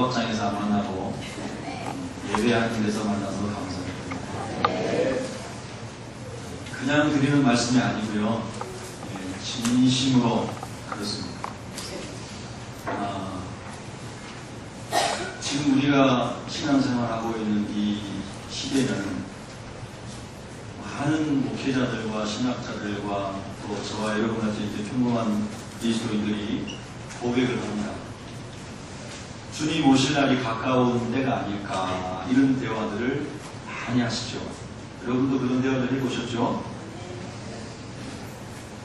사업장에서 안 만나고 예배하는 데서 만나서 감사드립니다. 그냥 드리는 말씀이 아니고요, 진심으로 그렇습니다. 지금 우리가 신앙생활하고 있는 이 시대는 많은 목회자들과 신학자들과 또 저와 여러분같이 이렇게 평범한 그리스도인들이 고백을 합니다. 주님 오실 날이 가까운 때가 아닐까, 이런 대화들을 많이 하시죠. 여러분도 그런 대화들 해보셨죠?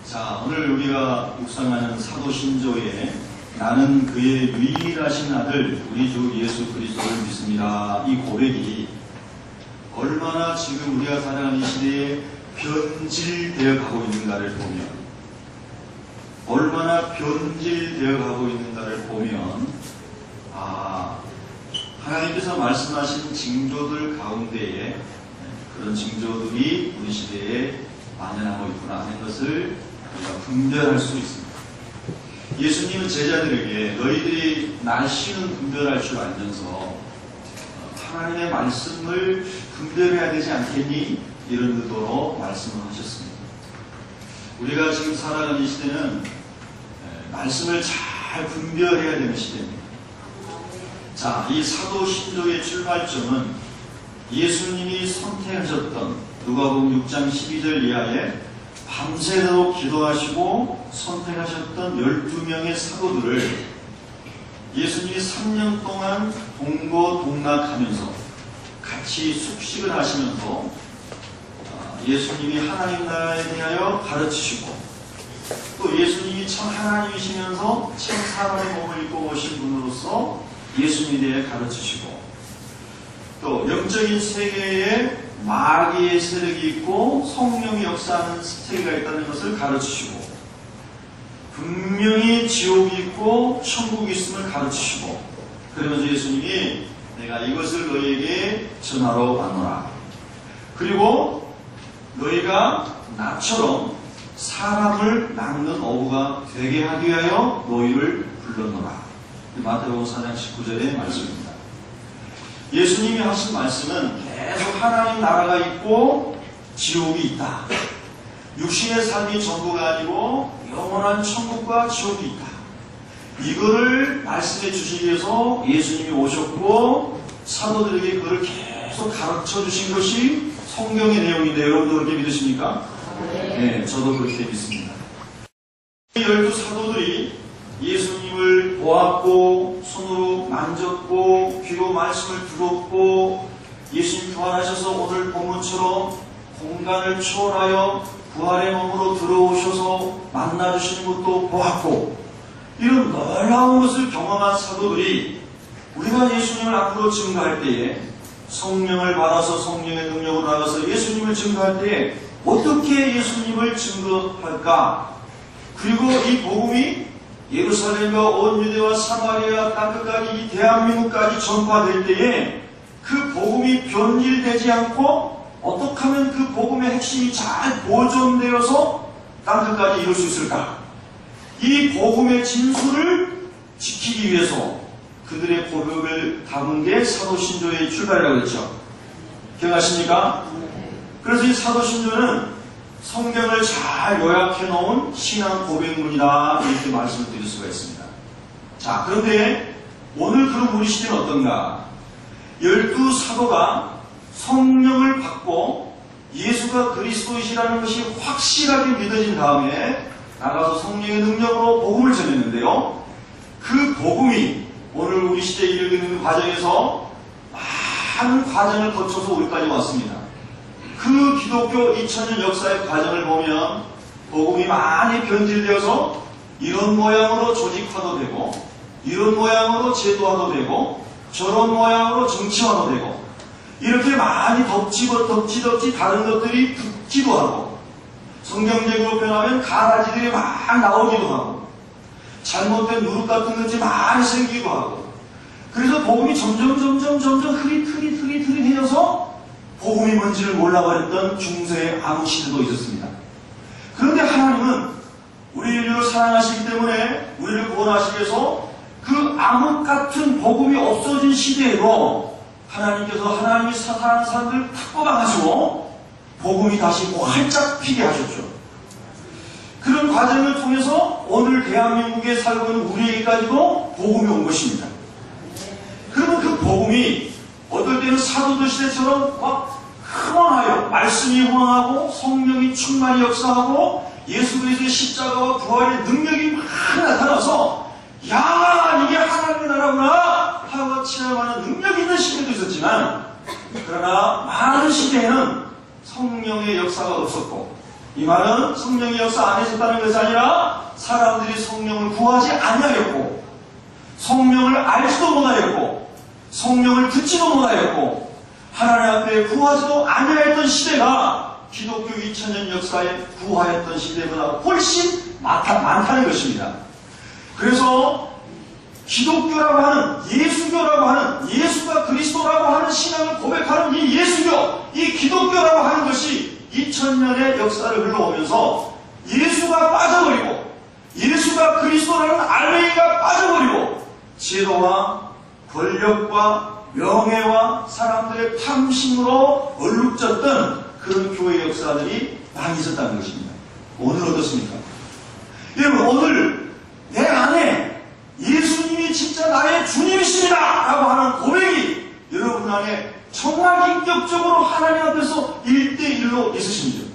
자, 오늘 우리가 묵상하는 사도신조에 나는 그의 유일하신 아들 우리 주 예수 그리스도를 믿습니다, 이 고백이 얼마나 지금 우리가 살아가는 이 시대에 변질되어 가고 있는가를 보면, 얼마나 변질되어 가고 있는가를 보면, 하나님께서 말씀하신 징조들 가운데에 그런 징조들이 우리 시대에 만연하고 있구나 하는 것을 우리가 분별할 수 있습니다. 예수님은 제자들에게 너희들이 날씨는 분별할 줄 알면서 하나님의 말씀을 분별해야 되지 않겠니? 이런 의도로 말씀을 하셨습니다. 우리가 지금 살아가는 이 시대는 말씀을 잘 분별해야 되는 시대입니다. 자, 이 사도신조의 출발점은 예수님이 선택하셨던 누가복음 6장 12절 이하에 밤새도록 기도하시고 선택하셨던 12명의 사도들을 예수님이 3년 동안 동고동락하면서 같이 숙식을 하시면서 예수님이 하나님 나라에 대하여 가르치시고, 또 예수님이 참 하나님이시면서 참 사람의 몸을 입고 오신 분으로서 예수님에 대해 가르치시고, 또 영적인 세계에 마귀의 세력이 있고 성령이 역사하는 세계가 있다는 것을 가르치시고, 분명히 지옥이 있고 천국이 있음을 가르치시고, 그러면서 예수님이 내가 이것을 너희에게 전하러 왔노라. 그리고 너희가 나처럼 사람을 낚는 어부가 되게 하기 위하여 너희를 불렀노라. 마태복음 4장 19절의 말씀입니다. 예수님이 하신 말씀은 계속 하나님 나라가 있고 지옥이 있다, 육신의 삶이 전부가 아니고 영원한 천국과 지옥이 있다, 이거를 말씀해 주시기 위해서 예수님이 오셨고 사도들에게 그걸 계속 가르쳐 주신 것이 성경의 내용인데, 여러분도 그렇게 믿으십니까? 네, 저도 그렇게 믿습니다. 12사도들이 예수님을 보았고 손으로 만졌고 귀로 말씀을 들었고, 예수님 부활하셔서 오늘 본문처럼 공간을 초월하여 부활의 몸으로 들어오셔서 만나주시는 것도 보았고, 이런 놀라운 것을 경험한 사도들이 우리가 예수님을 앞으로 증거할 때에 성령을 받아서 성령의 능력으로 나가서 예수님을 증거할 때에 어떻게 예수님을 증거할까? 그리고 이 복음이 예루살렘과 온 유대와 사마리아 땅끝까지 이 대한민국까지 전파될 때에 그 복음이 변질되지 않고 어떻게 하면 그 복음의 핵심이 잘 보존되어서 땅끝까지 이룰 수 있을까? 이 복음의 진수를 지키기 위해서 그들의 고백을 담은 게 사도신조의 출발이라고 했죠. 기억하십니까? 그래서 이 사도신조는 성경을 잘 요약해 놓은 신앙 고백문이다, 이렇게 말씀을 드릴 수가 있습니다. 자, 그런데 오늘 그럼 우리 시대는 어떤가? 12사도가 성령을 받고 예수가 그리스도이시라는 것이 확실하게 믿어진 다음에 나가서 성령의 능력으로 복음을 전했는데요, 그 복음이 오늘 우리 시대에 이르는 과정에서 많은 과정을 거쳐서 우리까지 왔습니다. 그 기독교 2000년 역사의 과정을 보면 복음이 많이 변질되어서 이런 모양으로 조직화도 되고, 이런 모양으로 제도화도 되고, 저런 모양으로 정치화도 되고, 이렇게 많이 덮치 다른 것들이 붙기도 하고, 성경적으로 표현하면 가라지들이 막 나오기도 하고, 잘못된 누룩 같은 것이 많이 생기기도 하고, 그래서 복음이 점점 흐릿해져서 복음이 뭔지를 몰라버렸던 중세의 암흑 시대도 있었습니다. 그런데 하나님은 우리 인류를 사랑하시기 때문에 우리를 구원하시기 위해서 그 암흑 같은 복음이 없어진 시대에도 하나님께서 하나님이 사랑하는 사람들을 탁구당하시고 복음이 다시 활짝 피게 하셨죠. 그런 과정을 통해서 오늘 대한민국에 살고 있는 우리에게까지도 복음이 온 것입니다. 그러면 그 복음이 어떨 때는 사도들 시대처럼 막 흥황하여 말씀이 흥황하고 성령이 충만히 역사하고 예수 그리스도의 십자가와 부활의 능력이 막 나타나서 야 이게 하나님의 나라구나 하고 체험하는 능력이 있는 시대도 있었지만 그러나 많은 시대에는 성령의 역사가 없었고 이 말은 성령의 역사 안 있었다는 것이 아니라 사람들이 성령을 구하지 아니하였고 성령을 알지도 못하였고 성령을 듣지도 못하였고 하나님 앞에 구하지도 아니하였던 시대가 기독교 2000년 역사에 구하였던 시대보다 훨씬 많다는 것입니다. 그래서 기독교라고 하는 예수교라고 하는 예수가 그리스도라고 하는 신앙을 고백하는 이 예수교, 이 기독교라고 하는 것이 2000년의 역사를 흘러오면서 예수가 빠져버리고 예수가 그리스도라는 알맹이가 빠져버리고 제도와 권력과 명예와 사람들의 탐심으로 얼룩졌던 그런 교회 역사들이 많이 있었다는 것입니다. 오늘 어떻습니까? 여러분 오늘 내 안에 예수님이 진짜 나의 주님이십니다 라고 하는 고백이 여러분 안에 정말 인격적으로 하나님 앞에서 1대1로 있으십니다.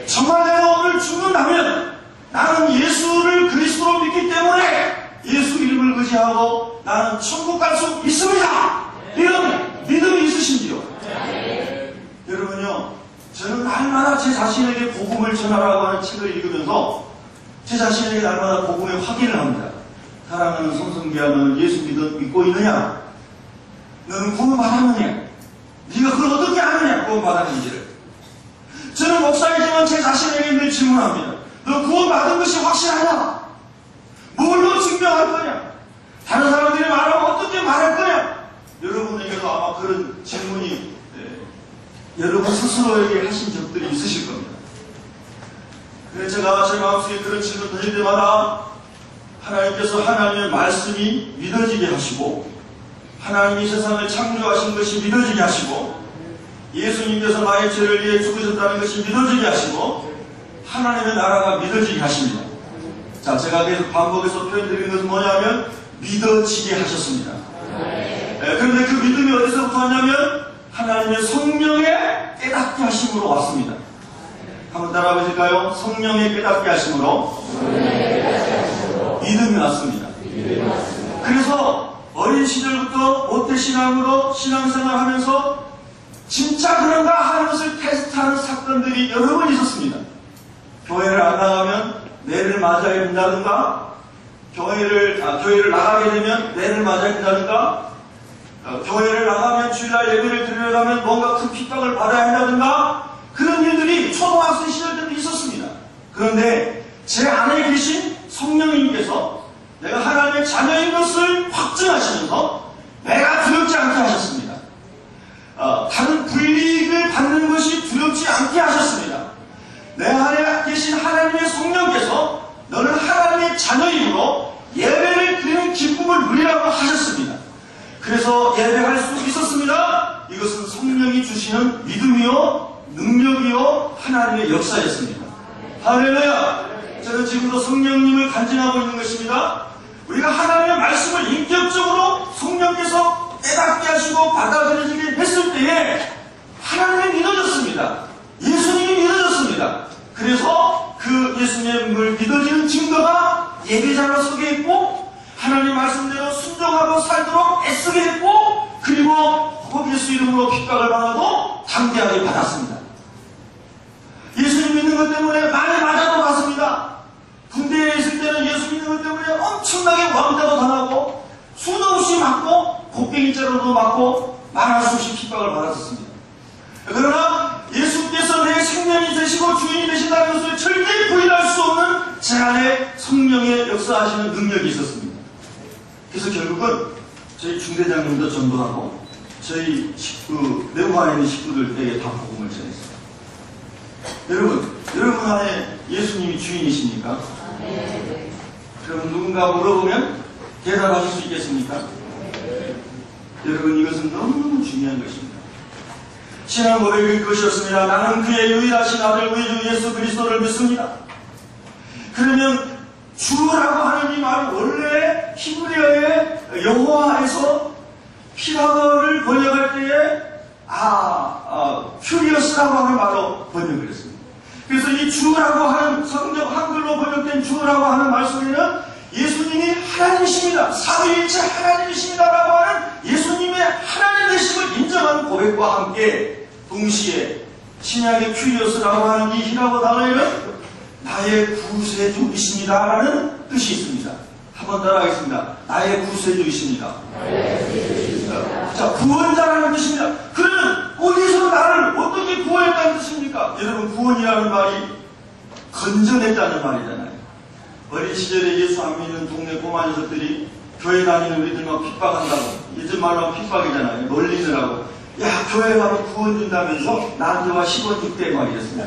정말 내가 오늘 죽는다면 나는 예수를 그리스도로 믿기 때문에 예수 이름을 의지하고 나는 천국 갈 수 있습니다. 이런 믿음이 있으신지요? 여러분요, 저는 날마다 제 자신에게 복음을 전하라고 하는 책을 읽으면서 제 자신에게 날마다 복음의 확인을 합니다. 사랑하는 손성기야, 너는 예수 믿고 있느냐? 너는 구원 받았느냐? 네가 그걸 어떻게 아느냐? 구원 받았는지를. 저는 목사이지만 제 자신에게 늘 질문합니다. 너 구원 받은 것이 확실하냐? 뭘로 증명할 거냐? 다른 사람들이 말하면 어떻게 말할 거냐? 여러분에게도 아마 그런 질문이 여러분 스스로에게 하신 적들이 있으실 겁니다. 그래서 제가 제 마음속에 그런 질문을 던질 때마다 하나님께서 하나님의 말씀이 믿어지게 하시고 하나님이 세상을 창조하신 것이 믿어지게 하시고 예수님께서 나의 죄를 위해 죽으셨다는 것이 믿어지게 하시고 하나님의 나라가 믿어지게 하십니다. 자, 제가 계속 반복해서 표현드리는 것은 뭐냐면 믿어지게 하셨습니다. 그런데 그 믿음이 어디서부터 왔냐면 하나님의 성령의 깨닫게 하심으로 왔습니다. 한번 따라해 보실까요? 성령의 깨닫게 하심으로 믿음이 왔습니다. 그래서 어린 시절부터 모태신앙으로 신앙생활 하면서 진짜 그런가 하는 것을 테스트하는 사건들이 여러 번 있었습니다. 교회를 안 나가면 매를 맞아야 된다든가, 교회를 나가게 되면 매를 맞아야 된다든가, 교회를 나가면 주일날 예배를 드리려면 뭔가 큰 핍박을 받아야 한다든가, 그런 일들이 초등학생 시절 때도 있었습니다. 그런데 제 안에 계신 성령님께서 내가 하나님의 자녀인 것을 확증하시면서 내가 두렵지 않게 하셨습니다. 다른 불이익을 받는 것이 두렵지 않게 하셨습니다. 내 안에 계신 하나님의 성령께서 너는 하나님의 자녀이므로 예배를 드리는 기쁨을 누리라고 하셨습니다. 그래서 예배할 수 있었습니다. 이것은 성령이 주시는 믿음이요 능력이요 하나님의 역사였습니다. 할렐루야. 저는 지금도 성령님을 간증하고 있는 것입니다. 우리가 하나님의 말씀을 인격적으로 성령께서 깨닫게 하시고 받아들여지게 했을 때에 하나님이 믿어졌습니다. 예수님이 믿어졌습니다. 그래서 그 예수님을 믿어지는 증거가 예배자로 서게 했고 하나님 말씀대로 순종하고 살도록 애쓰게 했고 그리고 그 예수 이름으로 핍박을 받아도 담대하게 받았습니다. 예수님 믿는 것 때문에 많이 맞아도 갔습니다. 군대에 있을 때는 예수 믿는 것 때문에 엄청나게 왕따도 당하고 수도 없이 맞고 곡괭이자루도 맞고 말할 수 없이 핍박을 받았었습니다. 그러나 예수께서 내 생명이 되시고 주인이 되신다는 것을 절대 부인할 수 없는 제 안에 성령의 역사하시는 능력이 있었습니다. 그래서 결국은 저희 중대장님도 전도하고 저희 내부 안에 있는 식구들에게 다 복음을 전했습니다. 여러분 안에 예수님이 주인이십니까? 그럼 누군가 물어보면 대답하실 수 있겠습니까? 여러분, 이것은 너무너무 중요한 것입니다. 신앙 고백이 그것이었습니다. 나는 그의 유일하신 아들 우리 주 예수 그리스도를 믿습니다. 그러면 주라고 하는 이 말은 원래 히브리어의 여호와에서 피라거를 번역할 때에 퓨리어스라고 하는 말로 번역을 했습니다. 그래서 이 주라고 하는 성경 한글로 번역된 주라고 하는 말씀에는 예수님이 하나님이십니다. 삼위일체 하나님이십니다라고 하는 예수님의 하나님 되심을 인정하는 고백과 함께 동시에 신약의 퓨리어스라고 하는 이 히라고 단어에는 나의 구세주이십니다라는 뜻이 있습니다. 한번 따라하겠습니다. 나의 구세주이십니다. 자, 구원자라는 뜻입니다. 그러면 어디서 나를 어떻게 구원했다는 뜻입니까? 여러분, 구원이라는 말이 건져냈다는 말이잖아요. 어린 시절에 예수 안 믿는 동네 꼬마 녀석들이 교회 다니는 우리들만 핍박한다고. 요즘 말로 하면 핍박이잖아요. 놀리느라고. 야, 교회 가면 구원 준다면서 나한테 와 10원 줄게 막 이랬습니다.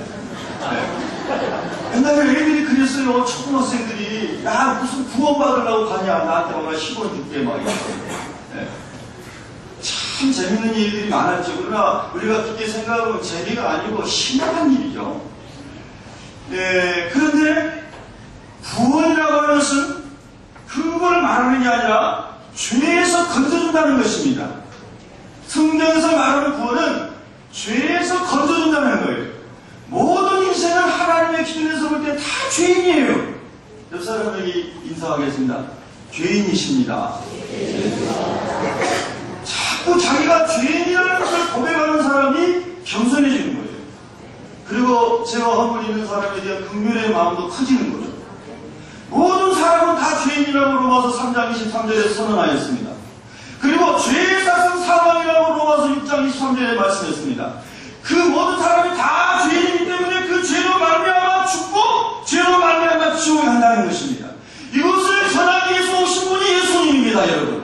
네. 옛날에 애들이 그랬어요. 초등학생들이. 야, 무슨 구원 받으려고 가냐. 나한테 와 10원 줄게 막 이랬어요. 네. 참 재밌는 일들이 많았죠. 그러나 우리가 그렇게 생각하면 재미가 아니고 심각한 일이죠. 네, 그런데 구원이라고 하는 것은 그걸 말하는 게 아니라 죄에서 건져준다는 것입니다. 성경에서 말하는 구원은 죄에서 건져준다는 거예요. 모든 인생은 하나님의 기준에서 볼 때 다 죄인이에요. 옆 사람에게 인사하겠습니다. 죄인이십니다. 자꾸 자기가 죄인이라는 것을 고백하는 사람이 겸손해지는 거예요. 그리고 죄와 허물이 있는 사람에 대한 긍휼의 마음도 커지는 거죠. 모든 사람은 다 죄인이라고 로마서 3장 23절에 선언하였습니다. 그리고 죄의 삭은 사망이라고 로마서 6장 23절에 말씀했습니다. 그 모든 사람이 다 죄인이기 때문에 그 죄로 말미암아 죽고 죄로 말미암아 지옥에 간다는 것입니다. 이것을 전하기 위해서 오신 분이 예수님입니다, 여러분.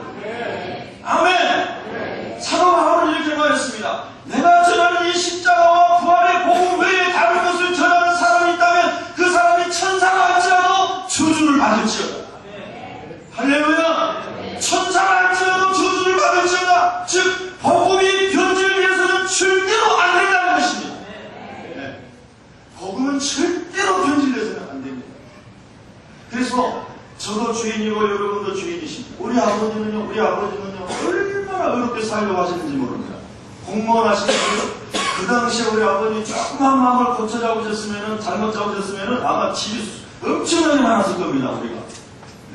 아멘. 사도 바울은 이렇게 말했습니다. 내가 전하는 이 십자가와 부활의 복음 외에 다른 것을 전하는 사람이 있다면 그 사람이 천사가 할지라도 저주를 받을지어다. 할렐루야. 천사가 할지라도 저주를 받을지어다. 즉 복음이 변질을 위해서는 절대로 안 된다는 것입니다. 네. 복음은 절대로 변질돼서는 안 됩니다. 그래서 저도 죄인이고 여러분도 죄인이십니다. 우리 아버지는요 얼마나 어렵게 살려고 하시는지 모릅니다. 공무원 하시는 그 당시에 우리 아버지 조그만 마음을 고쳐 잡으셨으면, 잘못 잡으셨으면 아마 집이 엄청나게 많았을 겁니다, 우리가.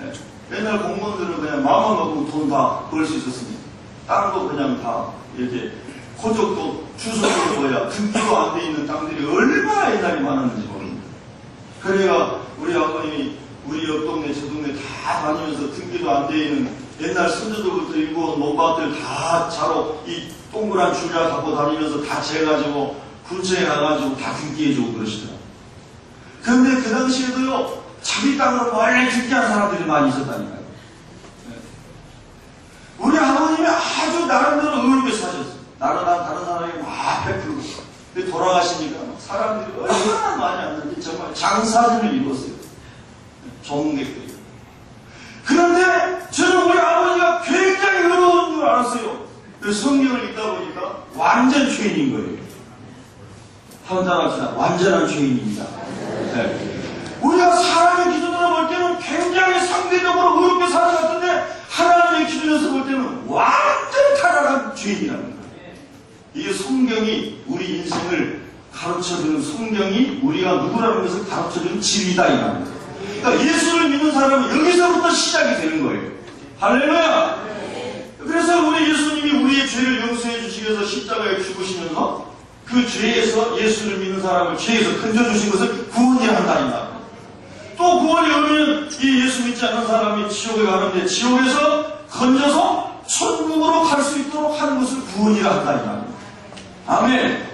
네. 옛날 공무원들은 그냥 마음만 먹으면 돈 다 벌 수 있었습니다. 땅도 그냥 다 이렇게 호적도 주소도 뭐야 등기도 안 돼 있는 땅들이 얼마나 옛날에 많았는지 모릅니다. 그래야 우리 아버님이 우리 옆 동네 저 동네 다 다니면서 등기도 안 돼 있는 옛날 선조들부터 일구온 논밭들 다 자로 이 동그란 줄자 갖고 다니면서 다 재가지고 군청에 가가지고 다 등기해주고 그러시더라고요. 그런데 그 당시에도요 자기 땅으로 원래 등기한 사람들이 많이 있었다니까요. 네. 우리 아버님이 아주 나름대로 의롭게 사셨어요. 다른 사람에게 막 베풀고. 근데 돌아가시니까 사람들이 얼마나 많이 왔는지 정말 장사진을 이루었어요. 종객들이. 그런데 저는 우리 아버지가 굉장히 의로운 줄 알았어요. 그래서 성경을 읽다 보니까 완전 죄인인 거예요. 한번 따라합시다. 완전한 죄인입니다. 네. 우리가 사람의 기준으로 볼 때는 굉장히 상대적으로 의롭게 사는 것 같은데 하나님의 기준에서 볼 때는 완전 타락한 죄인이라는 거예요. 이게 성경이 우리 인생을 가르쳐주는, 성경이 우리가 누구라는 것을 가르쳐주는 진리다 이 말입니다. 그러니까 예수를 믿는 사람은 여기서부터 시작이 되는 거예요. 할렐루야! 그래서 우리 예수님이 우리의 죄를 용서해 주시기 위해서 십자가에 죽으시면서 그 죄에서 예수를 믿는 사람을 죄에서 건져주신 것을 구원이라 한다 이 말입니다. 또 구원이 오면 이 예수 믿지 않는 사람이 지옥에 가는데 지옥에서 건져서 천국으로 갈 수 있도록 하는 것을 구원이라 한다 이 말입니다. 아멘.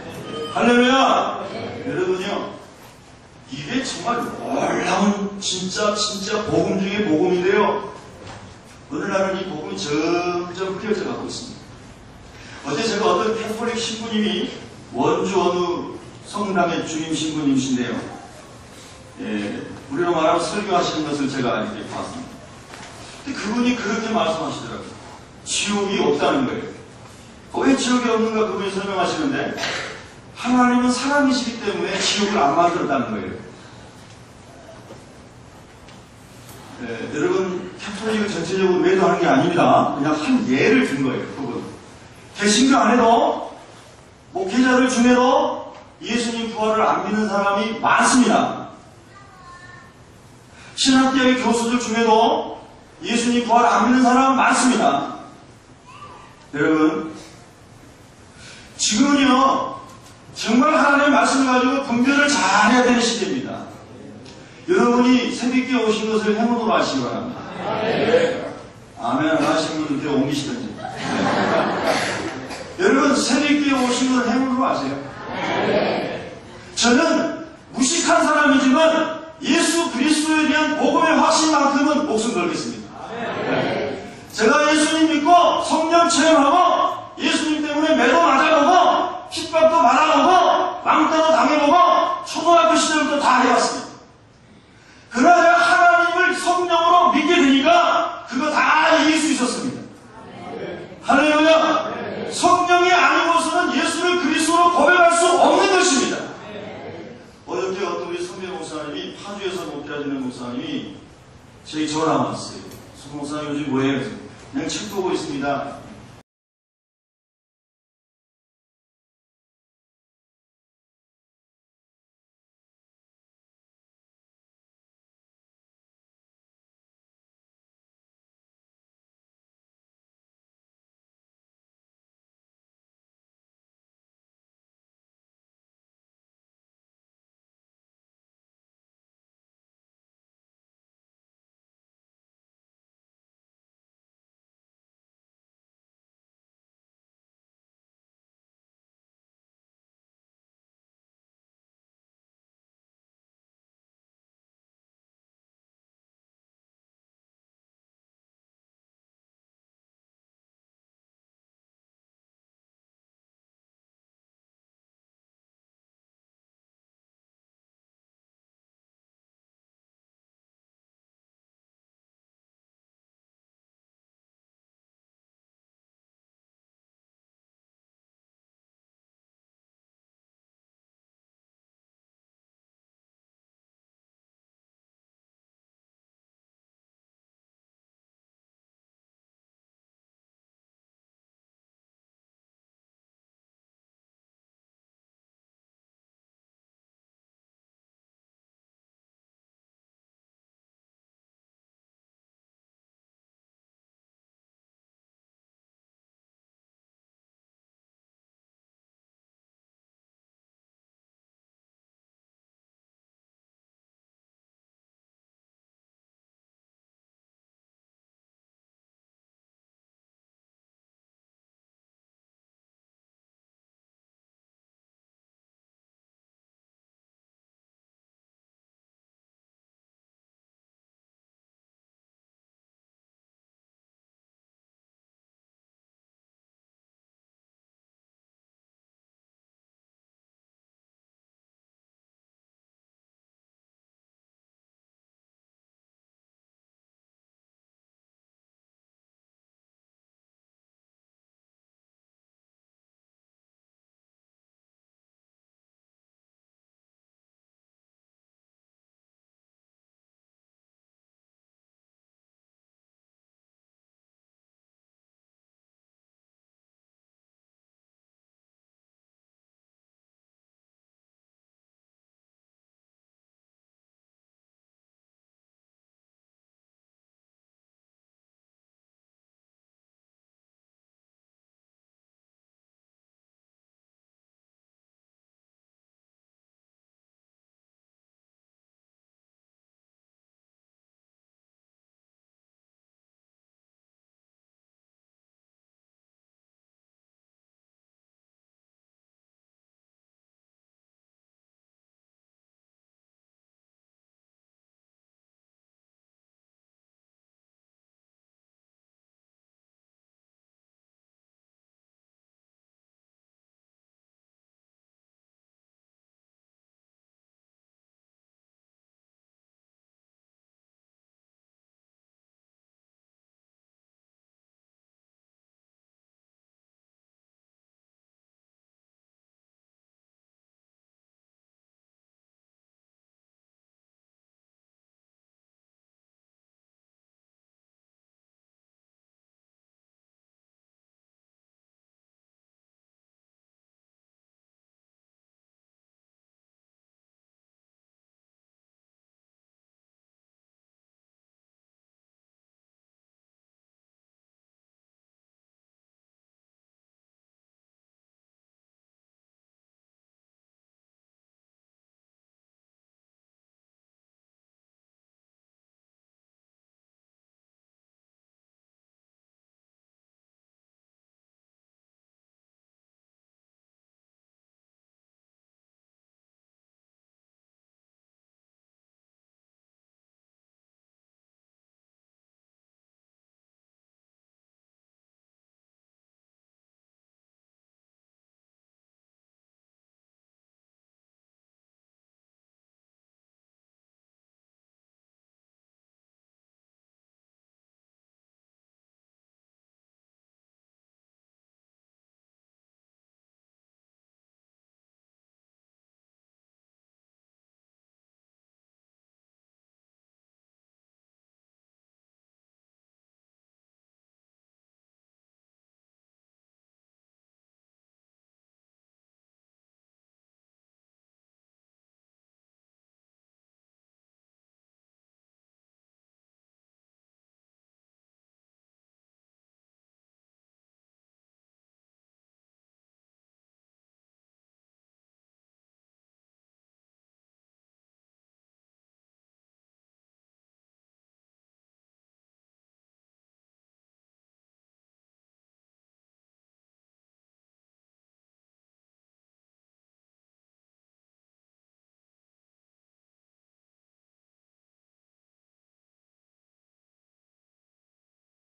할렐루야. 여러분요, 이게 정말 놀라운 진짜 복음 중에 복음인데요. 오늘날은 이 복음이 점점 휘어져 가고 있습니다. 어제 제가 어떤 캐톨릭 신부님이 원주 어느 성당의 주임 신부님이신데요. 우리로 말하면 설교하시는 것을 제가 이렇게 봤습니다. 근데 그분이 그렇게 말씀하시더라고요. 지옥이 없다는 거예요. 왜 지옥이 없는가 그분이 설명하시는데, 하나님은 사랑이시기 때문에 지옥을 안 만들었다는 거예요. 네, 여러분, 캐톨릭을 전체적으로 외도하는 게 아닙니다. 그냥 한 예를 든 거예요, 그분. 개신교 안에도, 목회자들 중에도 예수님 부활을 안 믿는 사람이 많습니다. 신학교의 교수들 중에도 예수님 부활을 안 믿는 사람은 많습니다. 여러분, 지금은요, 정말 하나님의 말씀을 가지고 분별을 잘 해야 되는 시대입니다. 여러분이 새벽기에 오신 것을 행운으로 하시기 바랍니다. 아멘 안 하시는 분들 옮기시든지. 여러분, 새벽기에 오신 것을 행운으로 하세요. 저는 무식한 사람이지만 예수 그리스도에 대한 복음의 확신만큼은 목숨 걸겠습니다. 제가 예수님 믿고 성령 체험하고 예수님 때문에 매도 맞아보고 핍박도 받아보고 왕따도 당해보고 초등학교 시절부터 다 해왔습니다. 그러나 제가 하나님을 성령으로 믿게 되니까 그거 다 이길 수 있었습니다. 할렐루야. 성령이 아니고서는 예수를 그리스도로 고백할 수 없는 것입니다. 어저께 어떤 우리 선배 목사님이 파주에서 목회하시는 목사님이 저희 전화 왔어요. 송 목사님 요즘 뭐해요? 그냥 책 보고 있습니다.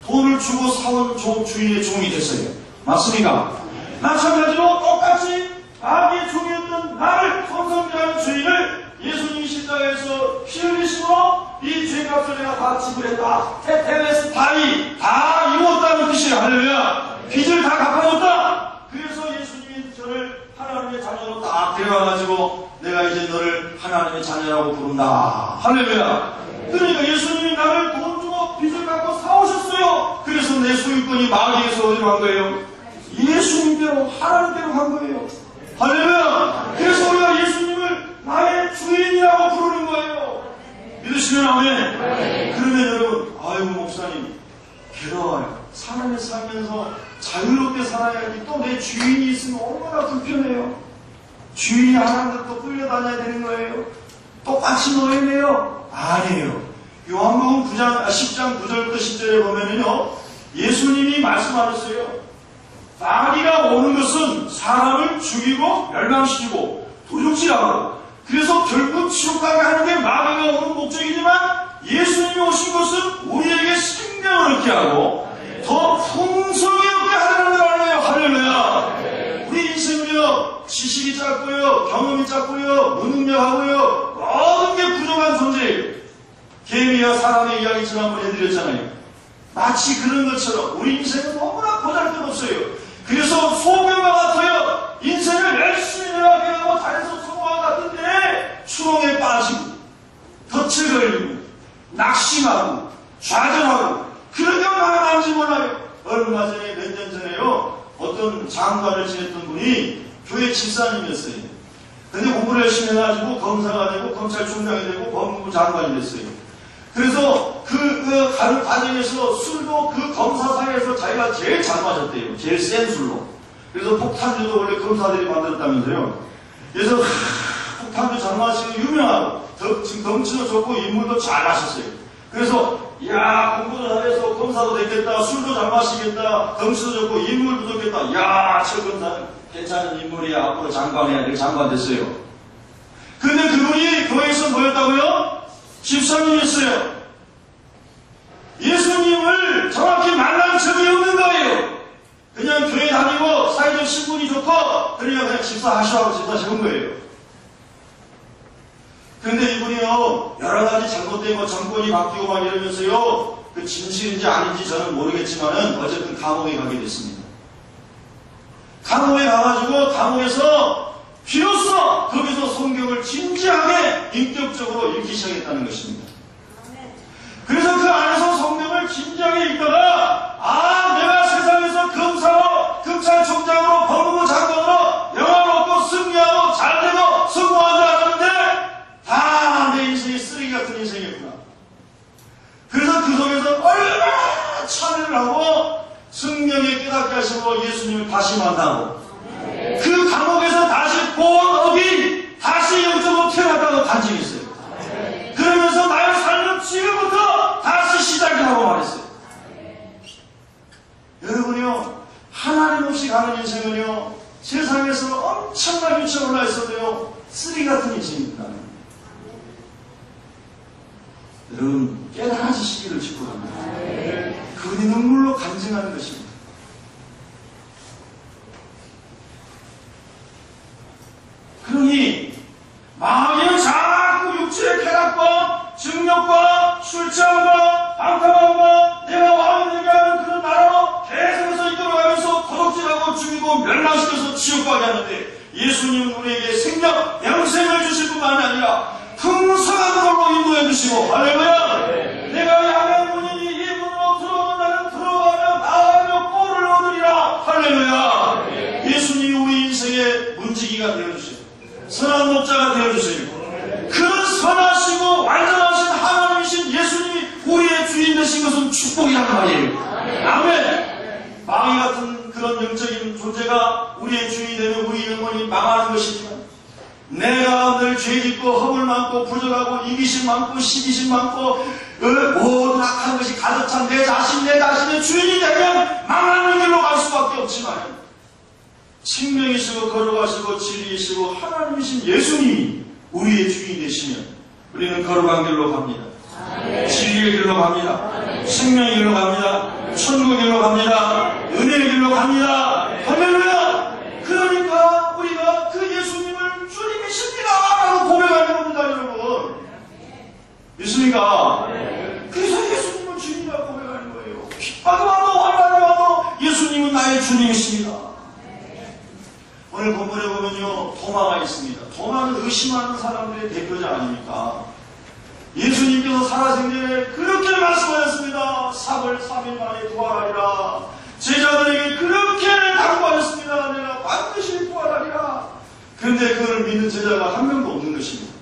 돈을 주고 사온 주인의 종이 됐어요. 맞습니까? 마찬가지로 똑같이 마귀의 종이었던 나를 성성이라는 주인을 예수님이 십자가에서 피 흘리심으로 이 죄값을 내가 다 지불했다. 테텔레스타이 다 이루었다는 뜻이에요. 할렐루야. 빚을 다 갚아줬다. 그래서 예수님이 저를 하나님의 자녀로 딱 데려와가지고 내가 이제 너를 하나님의 자녀라고 부른다. 할렐루야. 그러니까 예수님이 나를 돈 주고 빚을 갚고 사오셨어요. 그래서 내 소유권이 마귀에서 어디로 간 거예요? 예수님대로 하나님대로 간 거예요. 할렐루야. 그래서 우리가 예수님을 나의 주인이라고 부르는 거예요. 믿으시면 아멘. 그러면 여러분, 아이고 목사님 괴로워요. 사람을 살면서 자유롭게 살아야지 또 내 주인이 있으면 얼마나 불편해요. 주인이 하나님들 또 끌려다녀야 되는 거예요. 똑같이 노예네요. 아니에요. 요한복음 10장 9절부터 10절에 보면은요, 예수님이 말씀하셨어요. 마귀가 오는 것은 사람을 죽이고 멸망시키고 도둑질하고, 그래서 결국 지옥 가게 하는 게 마귀가 오는 목적이지만 예수님이 오신 것은 우리에게 생명을 얻게 하고 더 풍성히 얻게 하는 걸 알아요. 할렐루야. 우리 인생은요, 지식이 짧고요, 경험이 짧고요, 무능력하고요, 모든 게 부족한 존재예요. 개미와 사람의 이야기 지난번에 해드렸잖아요. 마치 그런 것처럼 우리 인생은 너무나 보잘것없어요. 그래서 소명과 같아요. 인생을 열심히 노력하고 잘해서 성공한 것 같은데 추렁에 빠지고 덫에 걸리고 낙심하고 좌절하고 그런 경우가 많은지 몰라요. 얼마 전에 몇 년 전에요, 어떤 장관을 지냈던 분이 교회 집사님이었어요. 근데 공부를 열심히 해가지고 검사가 되고 검찰총장이 되고 법무부 장관이 됐어요. 그래서 가는 과정에서 술도 그 검사사에서 자기가 제일 잘 마셨대요. 제일 센 술로. 그래서 폭탄주도 원래 검사들이 만들었다면서요. 그래서 폭탄주 잘 마시고 유명하고 덩치도 좋고 인물도 잘 마셨어요. 그래서 야, 공부도 잘해서 검사도 됐겠다. 술도 잘 마시겠다. 덩치도 좋고 인물도 좋겠다. 야, 저 검사는 괜찮은 인물이야. 앞으로 장관해야 될 장관 됐어요. 근데 그분이 교회에서 뭐였다고요? 집사님이었어요. 예수님을 정확히 만난 적이 없는 거예요. 그냥 교회 다니고 사회적 신분이 좋고 그냥 집사하시라고 집사 적은 거예요. 그런데 이분이요, 여러 가지 잘못된 거 정권이 바뀌고 막 이러면서요, 그 진실인지 아닌지 저는 모르겠지만은 어쨌든 감옥에 가게 됐습니다. 감옥에 가가지고 감옥에서 비로소 거기서 성경을 진지하게 인격적으로 읽기 시작했다는 것입니다. 그래서 그 안에서 성경을 진지하게 읽다가, 아, 내가 세상에서 검사로, 검찰총장으로, 법무부 장관으로 영화롭고 승리하고 잘되고 성공한 줄 알았는데 다 내 인생이 쓰레기 같은 인생이었구나. 그래서 그 속에서 얼마나 참여를 하고 성령에 깨닫게 하시고 예수님을 다시 만나고 그 감옥에서 다시 본 어긴 다시 영적으로 태어났다고 간증했어요. 그러면서 나의 삶은 지금부터 다시 시작이라고 말했어요. 여러분이요, 하나님 없이 가는 인생은요, 세상에서 엄청나게 위치에 올라 있어도요, 쓰레기 같은 인생입니다. 여러분, 깨달아지시기를 축복합니다. 그분이 눈물로 간증하는 것입니다. 그러니 마귀는 자꾸 육체의 쾌락과 증욕과 술취함과 방탕함과 내가 왕이 되게 하는 그런 나라로 계속해서 이끌어가면서 도둑질하고 죽이고 멸망시켜서 지옥 가게 하는데, 예수님은 우리에게 생명, 영생을 주실 뿐만이 아니라 풍성한 걸로 인도해 주시고, 할렐루야! 내가 양의 문이니 이 문으로 들어오는 나는 들어가며 나가며 꼴을 얻으리라. 할렐루야! 예수님이 우리 인생의 문지기가 되어주세요. 선한 목자가 되어주세요. 그런 선하시고 완전하신 하나님이신 예수님이 우리의 주인 되신 것은 축복이란 말이에요. 아멘. 마귀 같은 그런 영적인 존재가 우리의 주인이 되면 우리 영혼이 망하는 것이지만, 내가 늘 죄짓고 허물 많고 부족하고 이기심 많고 시기심 많고 모든 악한 것이 가득 찬 내 자신의 주인이 되면 망하는 길로 갈 수밖에 없지만, 생명이시고 거룩하시고 진리이시고 하나님이신 예수님이 우리의 주인이 되시면 우리는 거룩한 길로 갑니다. 진리의 길로 갑니다. 생명의 길로 갑니다. 천국의 길로 갑니다. 은혜의 길로 갑니다. 할렐루야. 그러니까 우리가 그 예수님을 주님이십니다 라고 고백하는 겁니다, 여러분. 믿습니까? 그래서 예수님을 주님이라고 고백하는 거예요. 핍박이 와도 환난이 와도 예수님은 나의 주님이십니다. 오늘 본문에 보면요, 도마가 있습니다. 도마는 의심하는 사람들의 대표자 아닙니까? 예수님께서 살아생전에 그렇게 말씀하셨습니다. 3월 3일 만에 부활하리라. 제자들에게 그렇게 당부하셨습니다. 내가 반드시 부활하리라. 그런데 그걸 믿는 제자가 한 명도 없는 것입니다.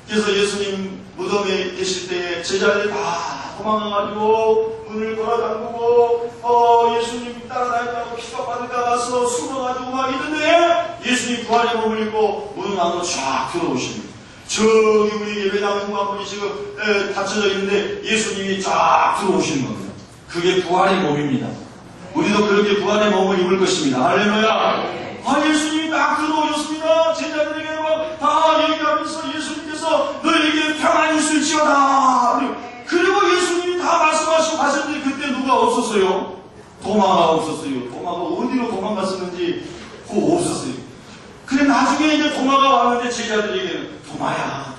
그래서 예수님 무덤에 계실 때에 제자들이 다 도망가가지고 문을 돌아잠그고 예수님 따라다닌다고 핍박받을까 봐서 숨어가지고 막 있는데 예수님 부활의 몸을 입고 문 안으로 쫙 들어오십니다. 저기 우리 예배당 후반분이 지금 닫혀져 있는데 예수님이 쫙 들어오시는 겁니다. 그게 부활의 몸입니다. 우리도 그렇게 부활의 몸을 입을 것입니다. 할렐루야. 예수님이 딱 들어오셨습니다. 제자들에게 다 얘기하면서 예수님께서 너에게 평안이 있을지어다. 그리고 예수님이 다 말씀하시고 가셨는데 그때 누가 없었어요? 도마가 없었어요. 도마가 어디로 도망갔었는지 그거 없었어요. 그래 나중에 이제 도마가 왔는데 제자들에게 도마야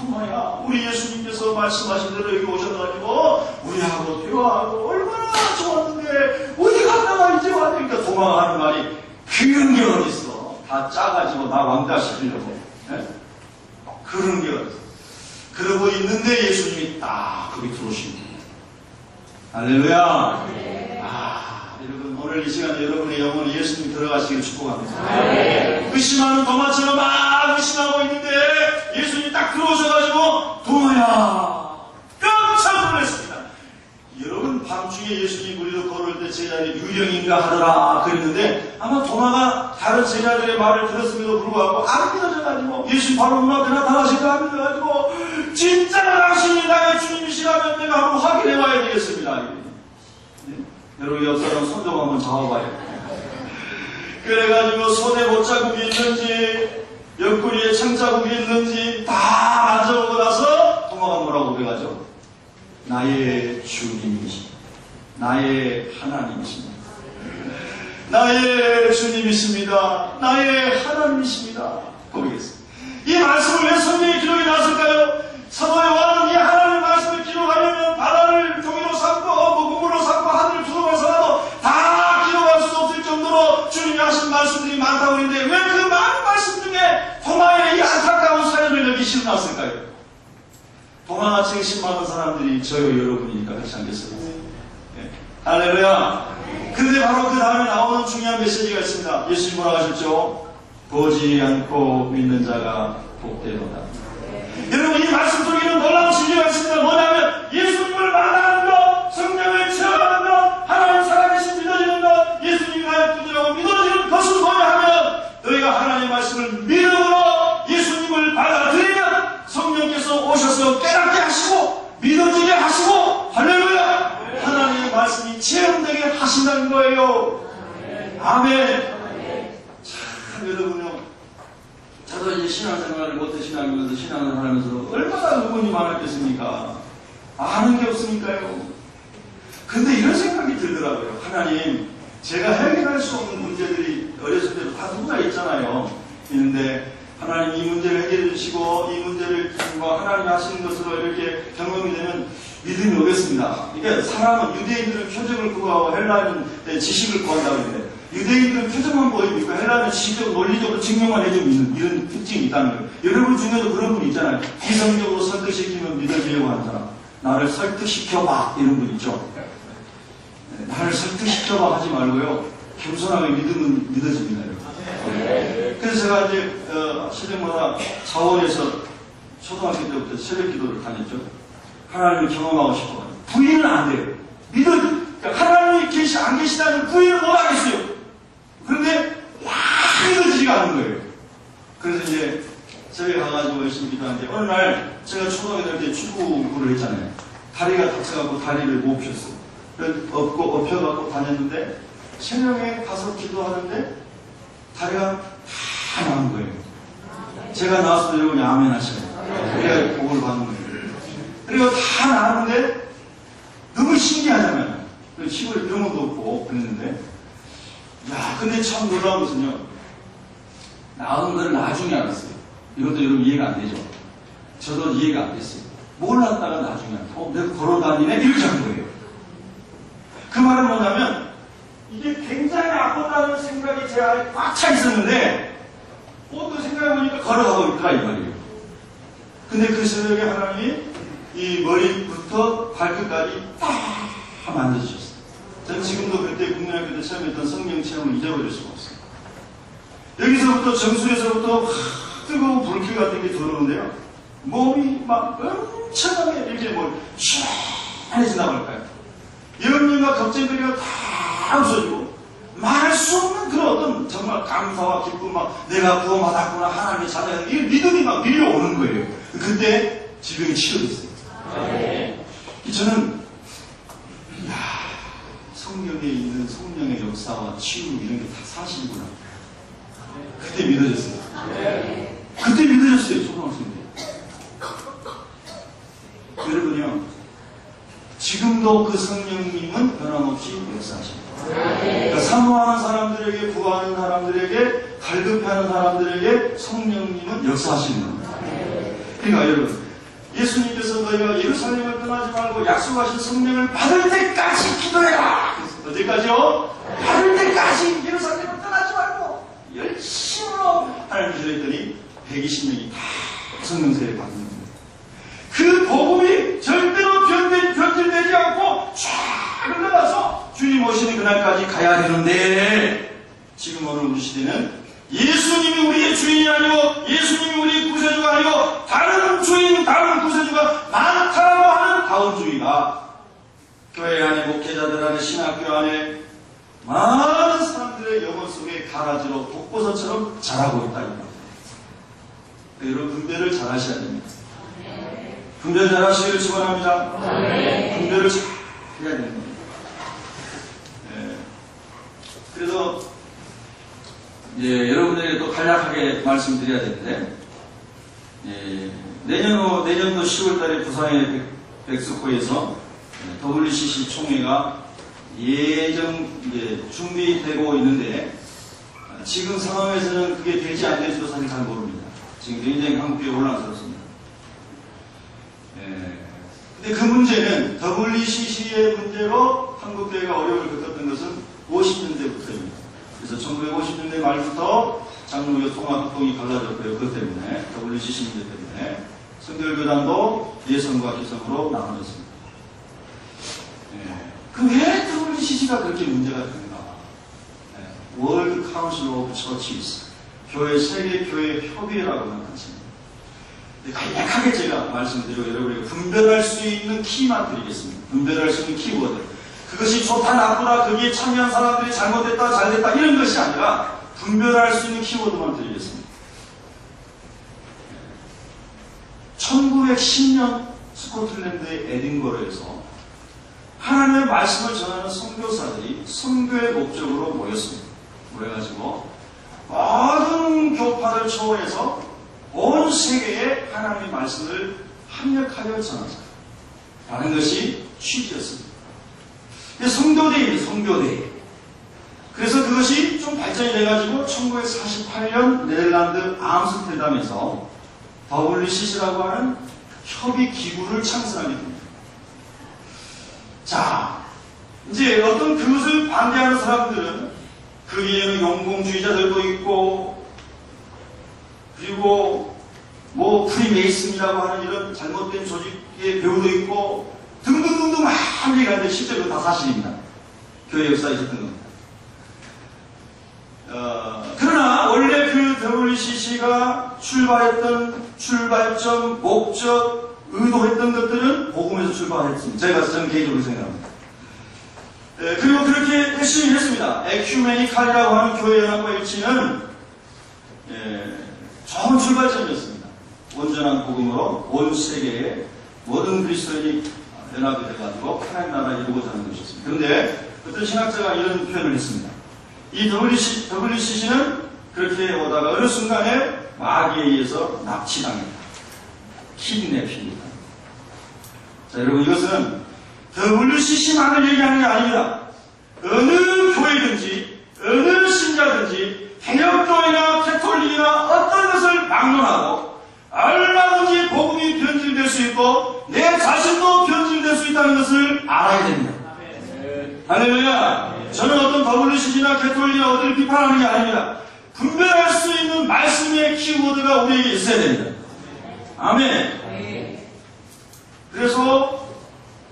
우리 예수님께서 말씀하신 대로 여기 오셔가지고 우리하고 대화하고 얼마나 좋았는데 어디 갔다가 이제 왔으니까 도마가 하는 말이 그런 게 어딨어. 다 짜가지고 나 왕따시키려고. 네? 그런 게 어딨어. 그러고 있는데 예수님이 딱 거기 들어오십니다. 할렐루야. 여러분 오늘 이 시간에 여러분의 영혼이 예수님 들어가시길 축복합니다. 의심하는 도마처럼 막 의심하고 있는데 예수님이 딱 들어오셔가지고 도마야 깜짝 놀랐습니다. 여러분 밤중에 예수님 우리도 걸을 때 제자들이 유령인가 하더라 그랬는데 아마 도마가 다른 제자들의 말을 들었음에도 불구하고 안 믿어져가지고 예수님 바로 눈앞에 나타나실까 안 믿어가지고 진짜 당신이 나의 주님이시라면 내가 한번 확인해 봐야 되겠습니다. 네? 여러분 옆 사람 손 좀 한번 잡아봐요. 그래가지고 손에 못자국이 있는지 옆구리에 창자국이 있는지 다 만져보고 나서 도마가 뭐라고 그래가지고 나의 주님이십니다. 나의 하나님이십니다. 나의 주님이십니다. 나의 하나님이십니다. 고백했습니다. 이 말씀을 왜 성경에 기록이 났을까요? 사도 요한은 이 하나님의 말씀을 기록하려면 바다를 종이로 삼고 물로 삼고 하늘을 두루마리 삼아도 다 기록할 수 없을 정도로 주님이 하신 말씀들이 많다고 했는데 왜 그 많은 말씀 중에 도마의 이 안타까운 사연을 여기 실어놨을까요? 도마같이 의심하는 사람들이 저요 여러분이니까 그렇지 않겠습니까? 네. 할렐루야. 그런데 바로 그 다음에 나오는 중요한 메시지가 있습니다. 예수님 뭐라고 하셨죠? 보지 않고 믿는 자가 복되도다. 여러분 이 말씀 속에는 놀라운 진리가 있습니다. 뭐냐면 예수님을 만나는 것, 성령을 체험하는 것, 하나님 살아계신 믿어지는 것, 예수님이 나의 구주라고 믿어지는 것을 뭐냐 하면 너희가 하나님의 말씀을 믿음으로 예수님을 받아들이면 성령께서 오셔서 깨닫게 하시고 믿어지게 하시고 할렐루야 하나님의 말씀이 체험되게 하신다는 거예요. 아멘. 참 여러분요 저도 이제 신앙생활을 못해 신앙이면서 신앙을 하면서 얼마나 의문이 많았겠습니까? 아는 게 없으니까요. 근데 이런 생각이 들더라고요. 하나님 제가 해결할 수 없는 문제들이 어렸을 때도 다 누구나 있잖아요. 있는데 하나님 이 문제를 해결해 주시고 이 문제를 하나님 하시는 것으로 이렇게 경험이 되면 믿음이 오겠습니다. 그러니까 사람은 유대인들은 표적을 구하고 헬라인은 지식을 구한다고 하는데 유대인들은 표적만 보입니까? 헬라인은 지식적으로 논리적으로 증명만 해주면 이런 특징이 있다는 거예요. 여러분 중에도 그런 분 있잖아요. 이성적으로 설득시키면 믿어지려고 하는 사람. 나를 설득시켜봐 이런 분 있죠. 나를 설득시켜봐 하지 말고요. 겸손하게 믿으면 믿어집니다. 그래서 제가 이제 새벽마다 사원에서 초등학교 때부터 새벽 기도를 다녔죠. 하나님을 경험하고 싶어요. 부인은 안 돼요. 그러니까 하나님이 안 계시다는 부인을 못 하겠어요. 그런데 믿어지지가 않는 거예요. 그래서 이제 새벽에 가가지고 열심히 기도하는데 어느 날 제가 초등학교 때 축구를 했잖아요. 다리가 다쳐갖고 다리를 못 폈어요. 업혀갖고 다녔는데 새벽에 가서 기도하는데 다리가 다 나은 거예요. 제가 나와서 여러분이 아멘 하시고 그래야 복을 받는 거예요. 그리고 다 나았는데 너무 신기하잖아요. 시골에 병원도 없고 그랬는데, 야, 근데 참 놀라운 것은요, 나온 걸 나중에 알았어요. 이것도 여러분 이해가 안 되죠? 저도 이해가 안 됐어요. 몰랐다가 나중에 알았어요. 내가 걸어다니네? 이렇게 한 거예요. 그 말은 뭐냐면, 이게 굉장히 아프다는 생각이 제 안에 꽉 차 있었는데, 또 생각해보니까 걸어가고 있더라, 이 말이에요. 근데 그 새벽에 하나님이 이 머리부터 발끝까지 딱 만져주셨어요. 저는 지금도 그때 국민학교 때 체험했던 성령 체험을 잊어버릴 수가 없어요. 여기서부터 정수에서부터 뜨거운 불길 같은 게 들어오는데요. 몸이 막 엄청나게 이렇게 뭐 시원해진다고 할까요? 염려가 걱정거리가 다 없어지고 말할 수 없는 그런 어떤 정말 감사와 기쁨, 막 내가 구원받았구나, 하나님의 자녀가, 이 믿음이 막 밀려오는 거예요. 그때 질병이 치료됐어요. 네. 저는 성경에 있는 성령의 역사와 치유 이런 게 다 사실이구나. 그때 믿어졌어요. 네. 그때 믿어졌어요. 초등학생때. 여러분요, 지금도 그 성령님은 변함없이 역사하십니다. 그러니까 사모하는 사람들에게, 구하는 사람들에게, 갈급해하는 사람들에게 성령님은 역사하시는 겁니다. 그러니까 여러분, 예수님께서 너희가 예루살렘을 떠나지 말고 약속하신 성령을 받을 때까지 기도해라. 어디까지요? 받을 때까지 예루살렘을 떠나지 말고 열심으로 하나님 기도했더니 120명이 다 성령 세례를 받는 겁니다. 그 복음이 절대로 변질되지 않고 쫙 흘러가서 주님 오시는 그날까지 가야 되는데, 지금 오늘 우리 시대는 예수님이 우리의 주인이 아니고 예수님이 우리의 구세주가 아니고 다른 주인, 다른 구세주가 많다고 하는 다운주의가 교회 안에, 목회자들 안에, 신학교 안에 많은 사람들의 영혼 속에 가라지로 독버섯처럼 자라고 있다. 여러분, 분별을 잘 하셔야 됩니다. 분별 잘 하시기를 축원합니다. 분별을 잘 해야 됩니다. 그래서 여러분에게 또 간략하게 말씀드려야 되는데, 내년도 10월달에 부산의 백스코에서 WCC 총회가 준비되고 있는데, 지금 상황에서는 그게 될지 안 될지도 사실 잘 모릅니다. 지금 굉장히 한국교회 혼란스럽습니다. 근데 그 문제는 WCC의 문제로 한국교회가 어려움을 겪었던 것은 50년대부터입니다. 그래서 1950년대 말부터 장로교 통합동이 갈라졌고요. 그것 때문에, WCC 문제 때문에 성결교단도 예성과 기성으로 나눠졌습니다. 왜 WCC가 그렇게 문제가 되는가? 월드 카운슬 오브 처치스, 세계교회 협의회라고 하는 것입니다. 간략하게 제가 말씀드리고 여러분에게 분별할 수 있는 키만 드리겠습니다. 분별할 수 있는 키워드. 그것이 좋다, 나쁘다, 거기에 참여한 사람들이 잘못됐다, 잘됐다, 이런 것이 아니라 분별할 수 있는 키워드만 드리겠습니다. 1910년 스코틀랜드의 에딘버러에서 하나님의 말씀을 전하는 선교사들이 선교의 목적으로 모였습니다. 모여가지고 모든 교파를 초월해서 온 세계에 하나님의 말씀을 합력하여 전하자 라는 것이 취지였습니다. 성교대회입니다. 성교대회. 그래서 그것이 좀 발전이 돼가지고 1948년 네덜란드 암스테르담에서 WCC라고 하는 협의기구를 창설하게 됩니다. 자, 이제 어떤 그것을 반대하는 사람들은 거기에는 용공주의자들도 있고, 그리고 프리메이슨이라고 하는 이런 잘못된 조직의 배우도 있고 등등등등 많은 얘기가 있는데 실제로 다 사실입니다. 교회 역사에 있었던 겁니다. 그러나 원래 그 WCC가 출발했던 출발점, 목적, 의도했던 것들은 복음에서 출발했습니다. 저는 개인적으로 생각합니다. 그리고 그렇게 열심히 했습니다. 에큐메니칼이라고 하는 교회연합과 일치는 좋은 출발점이었습니다. 온전한 복음으로 온 세계에 모든 그리스도인이 연합이 돼가지고 하나님 나라를 이루고자 하는 것이었습니다. 그런데 어떤 신학자가 이런 표현을 했습니다. 이 WCC는 그렇게 오다가 어느 순간에 마귀에 의해서 납치당했다. 키드냅입니다. 자, 여러분, 이것은 WCC만을 얘기하는 게 아닙니다. 어느 교회든지 어느 신자든지 개혁교회나 캐톨릭이나 어떤 것을 막론하고 얼마든지 복음이 변질될 수 있고 내 자신도 변질될 수 있다는 것을 알아야 됩니다. 할렐루야. 저는 어떤 WCC나 캐톨릭이나 어디를 비판하는 게 아닙니다. 분별할 수 있는 말씀의 키워드가 우리에게 있어야 됩니다. 아멘. 그래서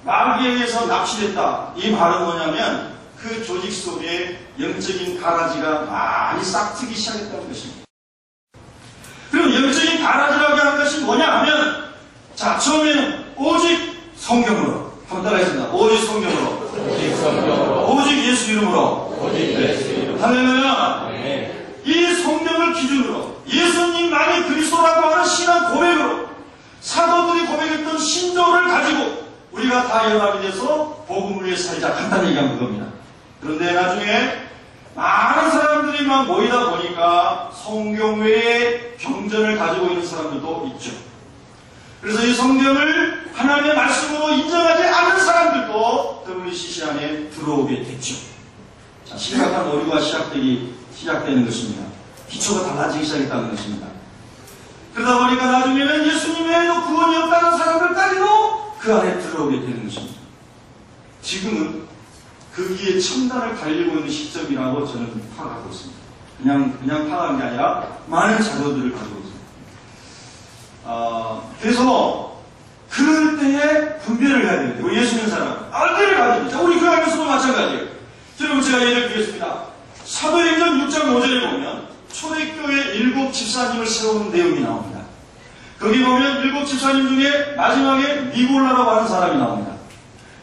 마귀에 의해서 납치됐다. 이 말은 뭐냐면 그 조직 속에 영적인 가라지가 많이 싹트기 시작했다는 것입니다. 그럼 영적인 가라지라고 하는 것이 뭐냐 하면, 자, 처음에는 오직 성경으로. 한번 따라하겠습니다. 오직 성경으로. 오직 성경으로. 오직 예수 이름으로. 오직 예수 이름으로. 할렐루야. 이 성경을 기준으로 예수님만이 그리스도라고 하는 신앙 고백으로 사도들이 고백했던 신조를 가지고 우리가 다 연합이 돼서 복음을 위해 살자. 간단히 얘기한 그겁니다. 그런데 나중에 많은 사람들이 막 모이다 보니까 성경 외에 경전을 가지고 있는 사람들도 있죠. 그래서 이 성경을 하나님의 말씀으로 인정하지 않는 사람들도 WCC 안에 들어오게 됐죠. 자, 심각한 오류가 시작되는 것입니다. 기초가 달라지기 시작했다는 것입니다. 그러다 보니까 나중에는 예수님 외에도 구원이 없다는 사람들까지도 그 안에 들어오게 되는 것입니다. 지금은 거기에 첨단을 달리고 있는 시점이라고 저는 파악하고 있습니다. 그냥 파악한 게 아니라 많은 자료들을 가지고 있습니다. 그래서 그럴 때에 분별을 해야 됩니다. 예수 믿는 사람 알때를 가져야 됩니다. 우리 교회 안에서도 마찬가지예요. 여러분 제가 예를 들겠습니다. 사도행전 6장 5절에 보면 초대교회 7 집사님을 세우는 내용이 나옵니다. 거기 보면 7 집사님 중에 마지막에 니골라라고 하는 사람이 나옵니다.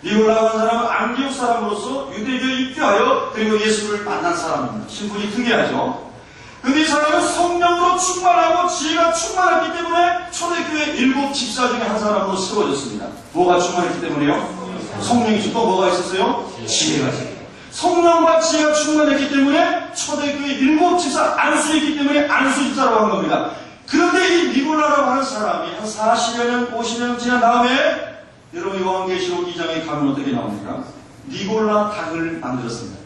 니골라라고 하는 사람은 안디옥 사람으로서 유대교에 입교하여 그리고 예수를 만난 사람입니다. 신분이 특이하죠. 근데 이 사람은 성령으로 충만하고 지혜가 충만했기 때문에 초대교회 7 집사 중에 한 사람으로 세워졌습니다. 뭐가 충만했기 때문에요? 성령이 또 뭐가 있었어요? 지혜가 있어요. 성령과 지혜가 충만했기 때문에 초대교회 7 집사 안수했기 때문에 안수 집사라고 한 겁니다. 그런데 이 니골라라고 하는 사람이 한 40여 년, 50여 년 지난 다음에 여러분 요한계시록 2장에 가면 어떻게 나옵니까? 니골라 당을 만들었습니다.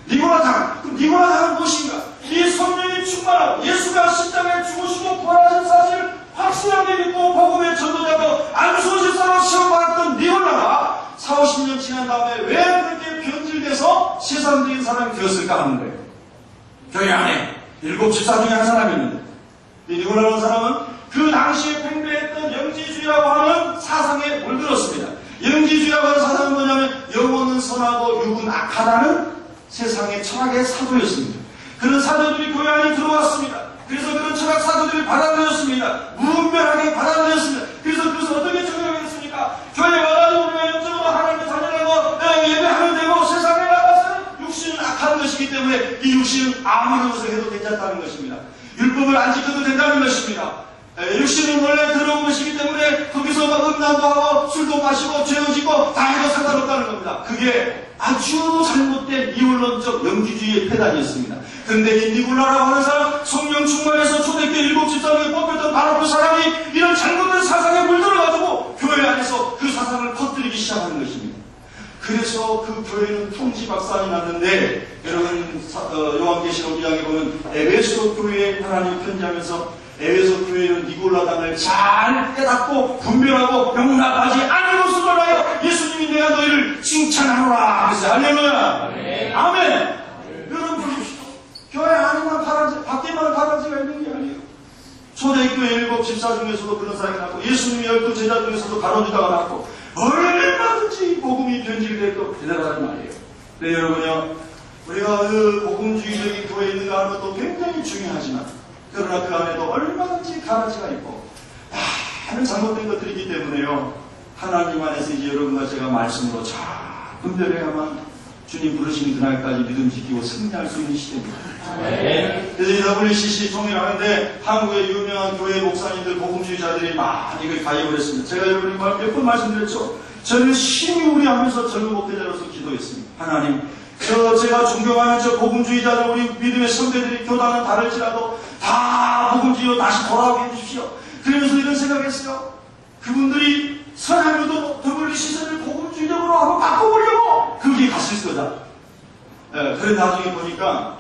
니골라 당. 그럼 니골라 당은 무엇인가? 이 성령이 충만하고 예수가 십자가에 죽으시고 부활하신 사실을 확실하게 믿고 복음의 전도자로 안수 집사로 시험받았던 니골라가 40, 50년 지난 다음에 왜 그렇게 변질돼서 세상적인 사람이 되었을까 하는 거예요. 교회 안에 7 집사 중에 한 사람이었는데 니골라라는 사람은 그 당시에 팽배했던 영지주의라고 하는 사상에 물들었습니다. 영지주의라고 하는 사상은 뭐냐면 영혼은 선하고 육은 악하다는 세상의 철학의 사도였습니다. 그런 사도들이 교회 안에 들어왔습니다. 그래서 그런 철학 사도들이 받아들였습니다. 무분별하게 받아들였습니다. 그래서 그것을 어떻게 적용했습니까? 교회에 와가지고 우리가 영적으로 하나님의 자녀라고 예배하면 되고 세상에 나가서는 육신은 악한 것이기 때문에 이 육신은 아무런 것을 해도 괜찮다는 것입니다. 율법을 안 지켜도 된다는 것입니다. 육신은 원래 더러운 것이기 때문에 거기서 막 음란도 하고 술도 마시고 죄도 짓고 다 해도 상관없다는 겁니다. 그게 아주 잘못된 이원론적 영지주의의 폐단이었습니다. 그런데 이 니골라라고 하는 사람, 성령 충만해서 초대교회 7 집사님에 뽑혔던 바로 그 사람이 이런 잘못된 사상에 물들어가지고 교회 안에서 그 사상을 퍼뜨리기 시작하는 것입니다. 그래서 그 교회는 통지박산이 났는데 여러분 요한계시록 2장에 보면 에베소 교회에 하나님 편지하면서 에베소 교회는 니골라당을 잘 깨닫고 분별하고 용납하지 않은 것으로 하여 예수님이 내가 너희를 칭찬하노라. 그래서 할렐루야. 아멘. 여러분 보십시오. 교회 안에만 바라지, 밖에만 바라지가 있는 게 아니에요. 초대교회 7 집사 중에서도 그런 사람이 났고 예수님의 12 제자 중에서도 가로지다가 났고 얼마든지 복음이 변질돼도 대단하단 말이에요. 네, 여러분요. 우리가 그 복음주의적인 교회에 있는가 하는 것도 굉장히 중요하지만 그러나 그 안에도 얼마든지 가라지가 있고 많은 잘못된 것들이기 때문에요. 하나님 안에서 이제 여러분과 제가 말씀으로 잘 분별해야만 주님 부르시는 그날까지 믿음 지키고 승리할 수 있는 시대입니다. 네. 그래서 이 WCC 통일하는데 한국의 유명한 교회 목사님들, 복음주의자들이 많이 가입을 했습니다. 제가 여러분이 몇 번 말씀드렸죠. 저는 심히 우려하면서 젊은 목회자로서 기도했습니다. 하나님, 제가 존경하는 저 복음주의자들, 우리 믿음의 선배들이 교단은 다를지라도 다 복음주의로 다시 돌아오게 해주십시오. 그러면서 이런 생각했어요. 그분들이 선하려도 더블리 시선을 복음주의적으로 한번 바꿔보려고 그게 갔을 거다. 그래 나중에 보니까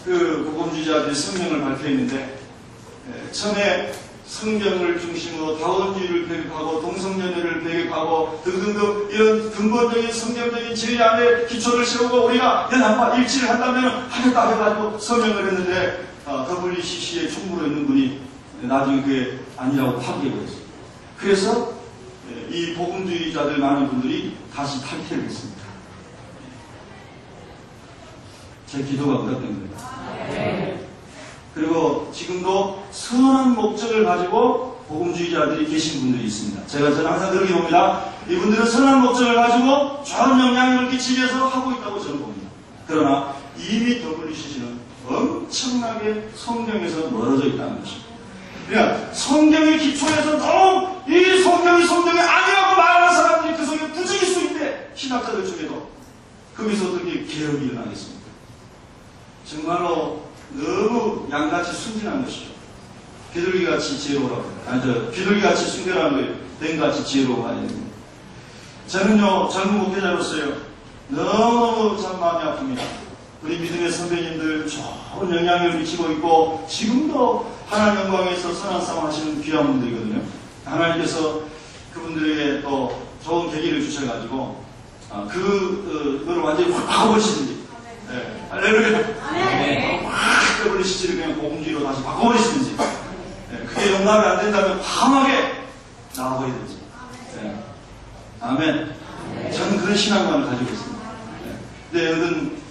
그 복음주의자들이 성경을 발표했는데 처음에 성경을 중심으로 다원주의를 배격하고 동성연애를 배격하고 등등등 이런 근본적인 성경적인 진리 안에 기초를 세우고 우리가 연합과 일치를 한다면 하겠다 해가지고 서명을 했는데 WCC에 총무로 있는 분이 나중에 그게 아니라고 파기해버렸어요. 그래서 이 복음주의자들 많은 분들이 다시 탈퇴를 했습니다. 제 기도가 응답된 거예요. 그리고 지금도 선한 목적을 가지고 복음주의자들이 계신 분들이 있습니다. 저는 항상 그렇게 봅니다. 이분들은 선한 목적을 가지고 좋은 영향력을 끼치기 위해서 하고 있다고 저는 봅니다. 그러나 이미 WCC는 엄청나게 성경에서 멀어져 있다는 것입니다. 그러니까 성경의 기초에서 너무 이 성경이 아니라고 말하는 사람들이 그 속에 부지기수인데 신학자들 중에도 거기서 어떻게 개혁이 일어나겠습니까? 정말로 너무 양같이 순진한 것이죠. 비둘기같이 지혜로우라고 합니다. 비둘기같이 순결한 거예요. 뱀같이 지혜로워야 됩니다. 저는요, 젊은 목회자로서요, 너무 참 마음이 아픕니다. 우리 믿음의 선배님들 좋은 영향력을 미치고 있고, 지금도 하나님 영광에서 선한 싸움 하시는 귀한 분들이거든요. 하나님께서 그분들에게 또 좋은 계기를 주셔가지고, 그거를 완전히 확 바꿔버리시든지, 네. 할렐루야. 확 빼버리시지를 그냥 복음주의로 다시 바꿔버리시든지, 네. 그게 용납이 안 된다면 강하게 나와버리든지. 네. 아멘. 저는 그런 신앙관을 가지고 있습니다. 네. 어떤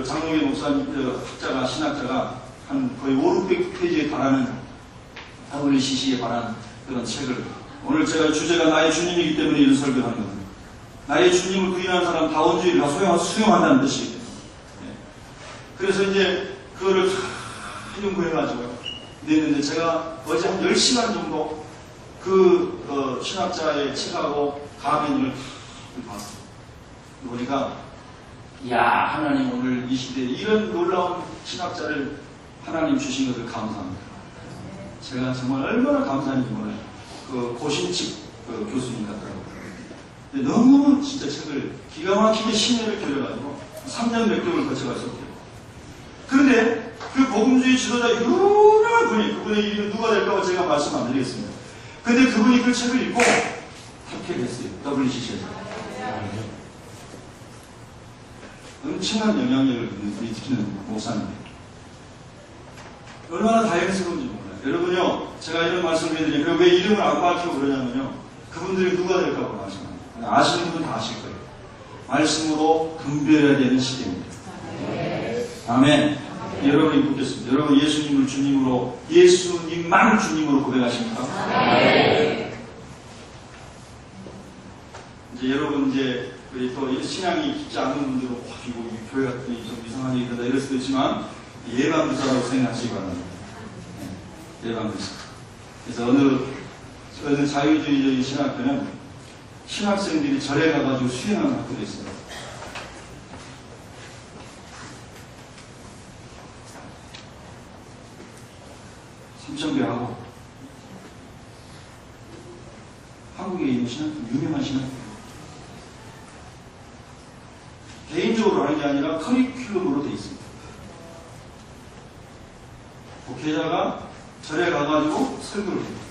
장롱의 목사님, 학자가, 신학자가 한 거의 500~600페이지에 달하는 WCC에 관한 그런 책을, 오늘 제가 주제가 나의 주님이기 때문에 이런 설교를 하는 겁니다. 나의 주님을 부인하는 사람 다원주의를 다 수용한다는 뜻이에요. 그래서 이제 그거를 연구해가지고 냈는데 제가 어제 한 10시간 정도 그 신학자의 책하고 가면을 봤어요. 보니까 이야, 하나님 오늘 이 시대에 이런 놀라운 신학자를 하나님 주신 것을 감사합니다. 제가 정말 얼마나 감사한지 몰라요. 그 고신칙 교수님 같더라고요. 근데 너무 진짜 책을 기가 막히게 심혈을 기울여가지고 3년 몇 개월 거쳐갈 수 없대요. 그런데 그 복음주의 지도자 유명한 분이, 그분의 이름은 누가 될까 제가 말씀 안 드리겠습니다. 근데 그분이 그 책을 읽고 탈퇴를 했어요. WCC에서. 엄청난 영향력을 미치는 목사님이에요. 얼마나 다행스러운지 몰라요. 여러분요, 제가 이런 말씀을 해드리면 왜 이름을 안 밝히고 그러냐면요, 그분들이 누가 될까고 말씀합니다. 아시는 분 다 아실 거예요. 말씀으로 분별해야 되는 시대입니다. 아멘. 여러분이 묻겠습니다. 여러분 예수님을 주님으로, 예수님만 주님으로 고백하십니까? 이제 여러분 이제 또 신앙이 깊지 않은 분들은 이거 교회 같더니 좀 이상한 얘기다 이럴 수도 있지만 예방주사라고 생각하시기 바랍니다. 예방주사. 그래서 어느 자유주의적인 신학교는 신학생들이 절에 가가지고 수행하는 학교도 있어요. 삼천교하고 한국에 있는 신학교, 유명한 신학교. 개인적으로 하는 게 아니라 커리큘럼으로 되어 있습니다. 목회자가 절에 가가지고 설교를 해요.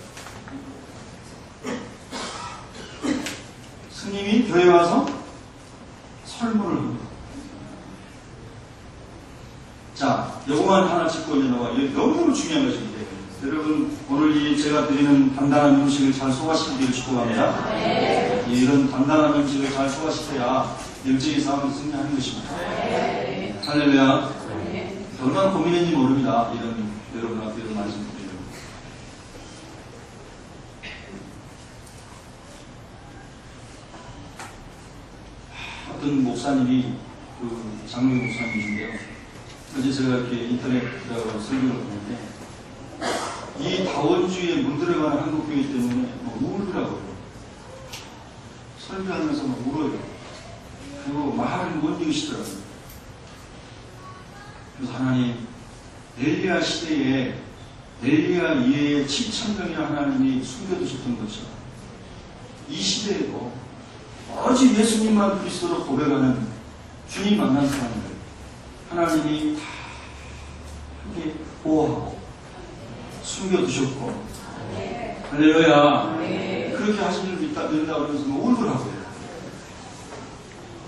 스님이 교회 와서 설문을 합니다. 자, 요거만 하나 짚고 이제 나와. 이게 너무너무 중요한 것입니다. 여러분, 오늘 제가 드리는 단단한 음식을 잘 소화시키기를 축복합니다. 이런 단단한 음식을 잘 소화시켜야 영적인 싸움을 승리하는 것입니다. 할렐루야. 얼마나 고민했는지 모릅니다. 여러분한테 이런 말씀 드리려고. 어떤 목사님이, 장로교 목사님이신데요. 어제 제가 이렇게 인터넷으로 설교를 보는데, 이 다원주의에 물들어가는 한국교회 때문에 울더라고요. 설교하면서 막 울어요. 그리고 말을 못 이기시더라고요. 그래서 하나님, 엘리야 시대에 엘리야 이외에 7,000명이나 하나님이 숨겨두셨던 것처럼 이 시대에도 오로지 예수님만 그리스도로 고백하는 주님 만난 사람들 하나님이 다 함께 보호하고 숨겨두셨고 할렐루야. 그렇게 하신 줄 믿다 그러면서 울더라고요.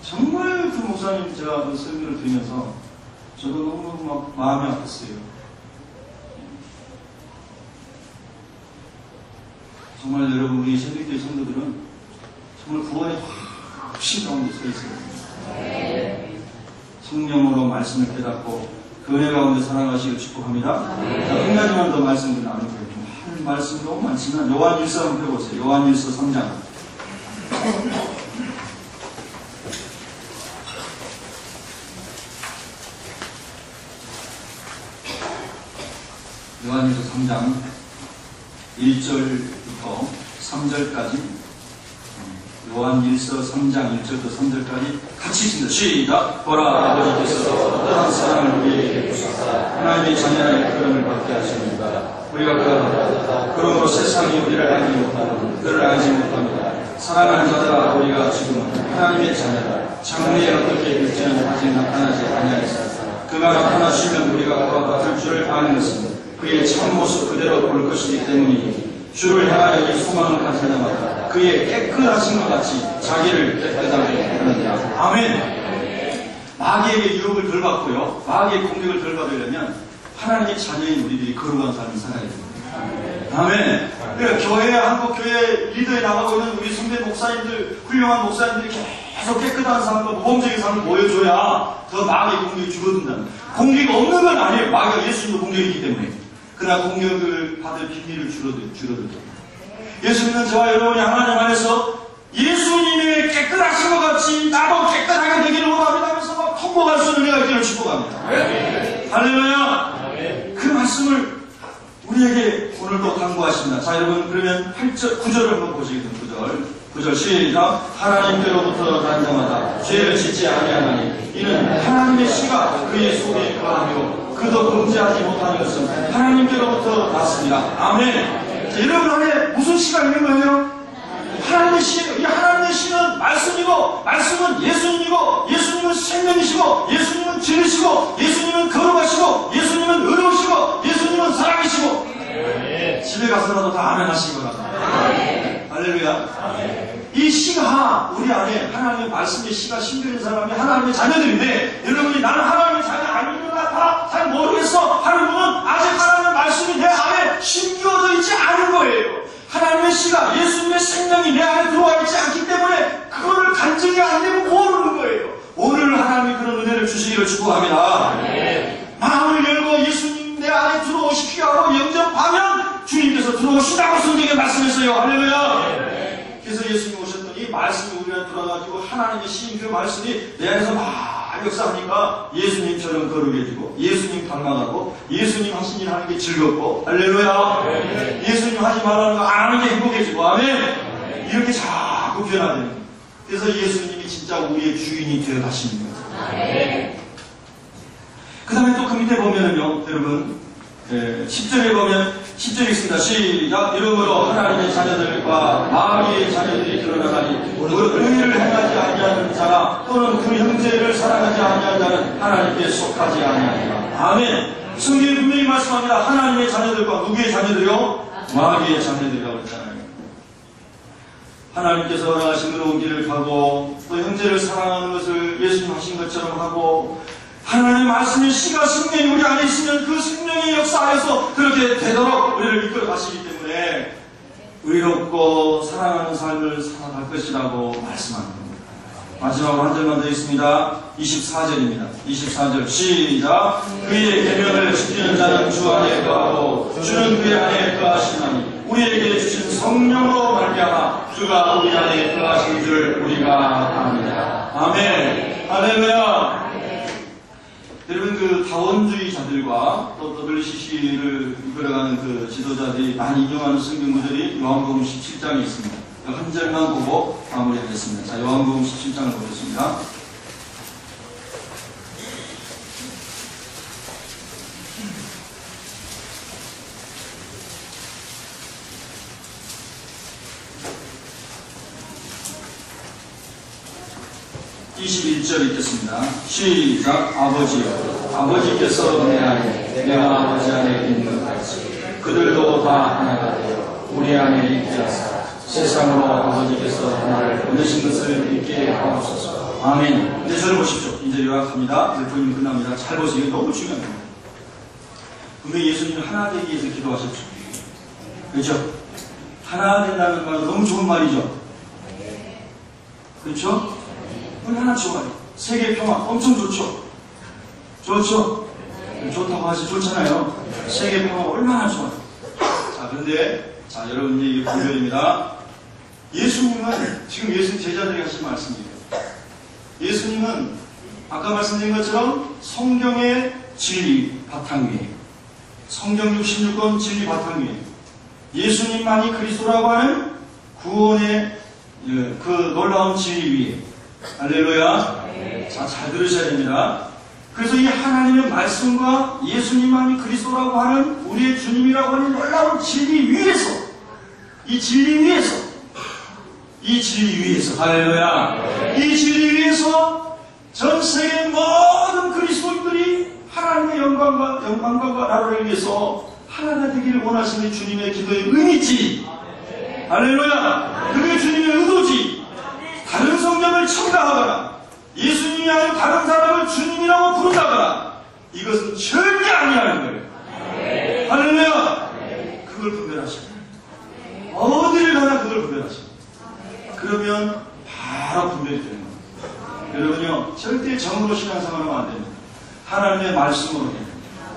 정말 그 목사님 제가 그 설교를 들으면서 저도 너무너무 막 마음이 아팠어요. 정말 여러분 우리 새벽교회 성도들은 정말 구원의 확신 가운데 서 있어요. 성령으로 말씀을 깨닫고 그 은혜 가운데 살아가시길 축복합니다. 한 가지만 더 말씀을 나누고요. 할 말씀이 너무 많지만 요한일서 한번 펴보세요. 요한일서 3장. 요한일서 3장 1절부터 3절까지 요한일서 3장 1절부터 3절까지 같이 읽습니다. 시작! 보라 아버지께서 어떠한 사랑을 우리에게 주시사 하나님의 자녀의 그름을 받게 하십니다. 우리가 그러므로 세상이 우리를 알지 못하는 그를 알지 못합니다. 사랑하는 자들아 우리가 지금 하나님의 자녀다. 장래에 어떻게 될지는 아직 나타나지 아니하였습니다. 그가 나타나시면 우리가 그와 같을 줄을 아는 것은 그의 참모습 그대로 볼 것이기 때문이니 주를 향하여 이 소망을 가진 자마다 그의 깨끗하신 것 같이 자기를 깨끗하게 하느니라. 아멘. 마귀에게 유혹을 덜 받고요, 마귀의 공격을 덜 받으려면 하나님의 자녀인 우리들이 거룩한 삶을 살아야 됩니다. 아멘. 그러니까 교회, 한국 교회 리더에 나가고 있는 우리 선배 목사님들, 훌륭한 목사님들이 계속 깨끗한 삶과 모범적인 삶을 보여줘야 더 마귀의 공격이 줄어든다는. 공격이 없는 건 아니에요. 마귀가 예수님도 공격이기 때문에. 그러나 공격을 받을 빈리를 줄어들죠. 예수님은 저와 여러분이 하나님 안에서 예수님의 깨끗하신 것 같이 나도 깨끗하게 되기를 원합니다 하면서 막 통곡할 수 있는 은혜가 있기를 축복합니다. 할렐루야. 그 말씀을 우리에게 오늘도 강구하십니다. 자, 여러분, 그러면 8절, 9절을 한번 보시겠습니다. 9절 시작. 하나님께로부터 난 자마다 죄를 짓지 아니하나니 이는 하나님의 씨가 그의 속에 거하며 그도 범죄하지 못하는 것은 하나님께로부터 났습니다. 아멘. 자, 여러분 안에 무슨 씨가 있는 거예요? 하나님의 씨. 이 하나님의 씨는 말씀이고, 말씀은 예수님이고, 예수님은 생명이시고, 예수님은 진리시고, 예수님은 거룩하시고, 예수님은 의로우시고, 예수님은 사랑이시고. 집에 가서라도 다 아멘 하시기 바랍니다. 할렐루야. 이 씨가 우리 안에 하나님의 말씀의 씨가 심겨진 사람이 하나님의 자녀들인데, 여러분이 나는 하나님의 자녀 아니구나, 잘 모르겠어 하는 분은 아직 하나님의 말씀이 내 안에 심겨져 있지 않은 거예요. 하나님의 씨가, 예수님의 생명이 내 안에 들어와 있지 않기 때문에 그거를 간증이 안 되고 모르는 거예요. 오늘 하나님이 그런 은혜를 주시기를 축복합니다. 마음을 열고 예수님 내 안에 들어오시기 하고 영접하면 주님께서 들어오신다고 성경에 말씀했어요. 할렐루야. 그래서 예수님이 오셨더니 말씀이 우리 안에 들어가지고 하나님의 신 그 말씀이 내 안에서 막 역사하니까 예수님처럼 거룩해지고, 예수님 닮아가고, 예수님 하신 일 하는 게 즐겁고, 할렐루야. 예수님 하지 말라는 거 안 하는 게 행복해지고, 아멘. 이렇게 자꾸 변화되는 거예요. 그래서 예수님이 진짜 우리의 주인이 되어 가시는 거예요. 그 다음에 또 그 밑에 보면은요, 여러분, 10절에 보면 10절 있습니다. 시작. 이러므로 하나님의 자녀들과 마귀의 자녀들이 드러나나니 의를 행하지 아니하는 자나 또는 그 형제를 사랑하지 아니하는 자는 하나님께 속하지 아니하니라. 아멘. 성경이 분명히 말씀합니다. 하나님의 자녀들과 누구의 자녀들이요? 마귀의 자녀들이라고 했잖아요. 하나님께서 허락하신 의로운 길을 가고 또 형제를 사랑하는 것을 예수님 하신 것처럼 하고, 하나님의 말씀의 씨가 생명이 우리 안에 있으면 그 생명의 역사에서 그렇게 되도록 우리를 이끌어 가시기 때문에 의롭고 사랑하는 삶을 살아갈 것이라고 말씀하는 겁니다. 마지막으로 한 절만 더 있습니다. 24절입니다. 24절 시작. 그의 계명을 지키는 자는 주 안에 거하고 주는 그의 안에 거하시나니 우리에게 주신 성령으로 말미암아 주가 우리 안에 거하신 줄 우리가 압니다. 아멘. 할렐루야. 여러분, 그 다원주의자들과 또 WCC를 이끌어가는 그 지도자들이 많이 인용하는 성경 구절이 요한복음 17장에 있습니다. 한 절만 보고 마무리하겠습니다. 자, 요한복음 17장을 보겠습니다. 21절 읽겠습니다. 시작. 아버지여, 아버지께서 내 안에 내가 아버지 안에 있는 것 같이 그들도 다 하나가 되어 우리 안에 있게 하사 세상으로 아버지께서 나를 보내신 것을 믿게 하옵소서. 아멘. 이제 저를 보십시오. 이제 요약합니다. 이제 본인 끝납니다. 잘 보세요. 너무 중요한 겁니다. 분명히 예수님은 하나 되기 위해서 기도하셨죠. 그렇죠? 하나 된다는 말은 너무 좋은 말이죠. 그렇죠? 얼마나 좋아요. 세계 평화 엄청 좋죠. 좋죠? 좋다고 하시 좋잖아요. 세계 평화 얼마나 좋아요. 자, 그런데 자, 여러분 이게 분별입니다. 예수님은 지금 예수 제자들이 하신 말씀이에요. 예수님은 아까 말씀드린 것처럼 성경의 진리 바탕 위에, 성경 66권 진리 바탕 위에 예수님만이 그리스도라고 하는 구원의 그 놀라운 진리 위에, 할렐루야. 자, 잘 들으셔야 됩니다. 그래서 이 하나님의 말씀과 예수님만이 그리스도라고 하는 우리의 주님이라고 하는 놀라운 진리 위에서, 이 진리 위에서, 할렐루야. 이 진리 위에서 전 세계 모든 그리스도인들이 하나님의 영광과 나라를 위해서 하나가 되기를 원하시는 주님의 기도의 의미지. 할렐루야. 그게 주님의 의도지. 다른 성경을 첨가하거나 예수님이 아닌 다른 사람을 주님이라고 부른다거나 이것은 절대 아니라는 거예요. 할렐루야. 그걸 분별하십니다. 어디를 가나 그걸 분별하십니다. 그러면 바로 분별이 되는 겁니다. 여러분요, 절대 정으로 신앙생활하면 안 됩니다. 하나님의 말씀으로 됩니다.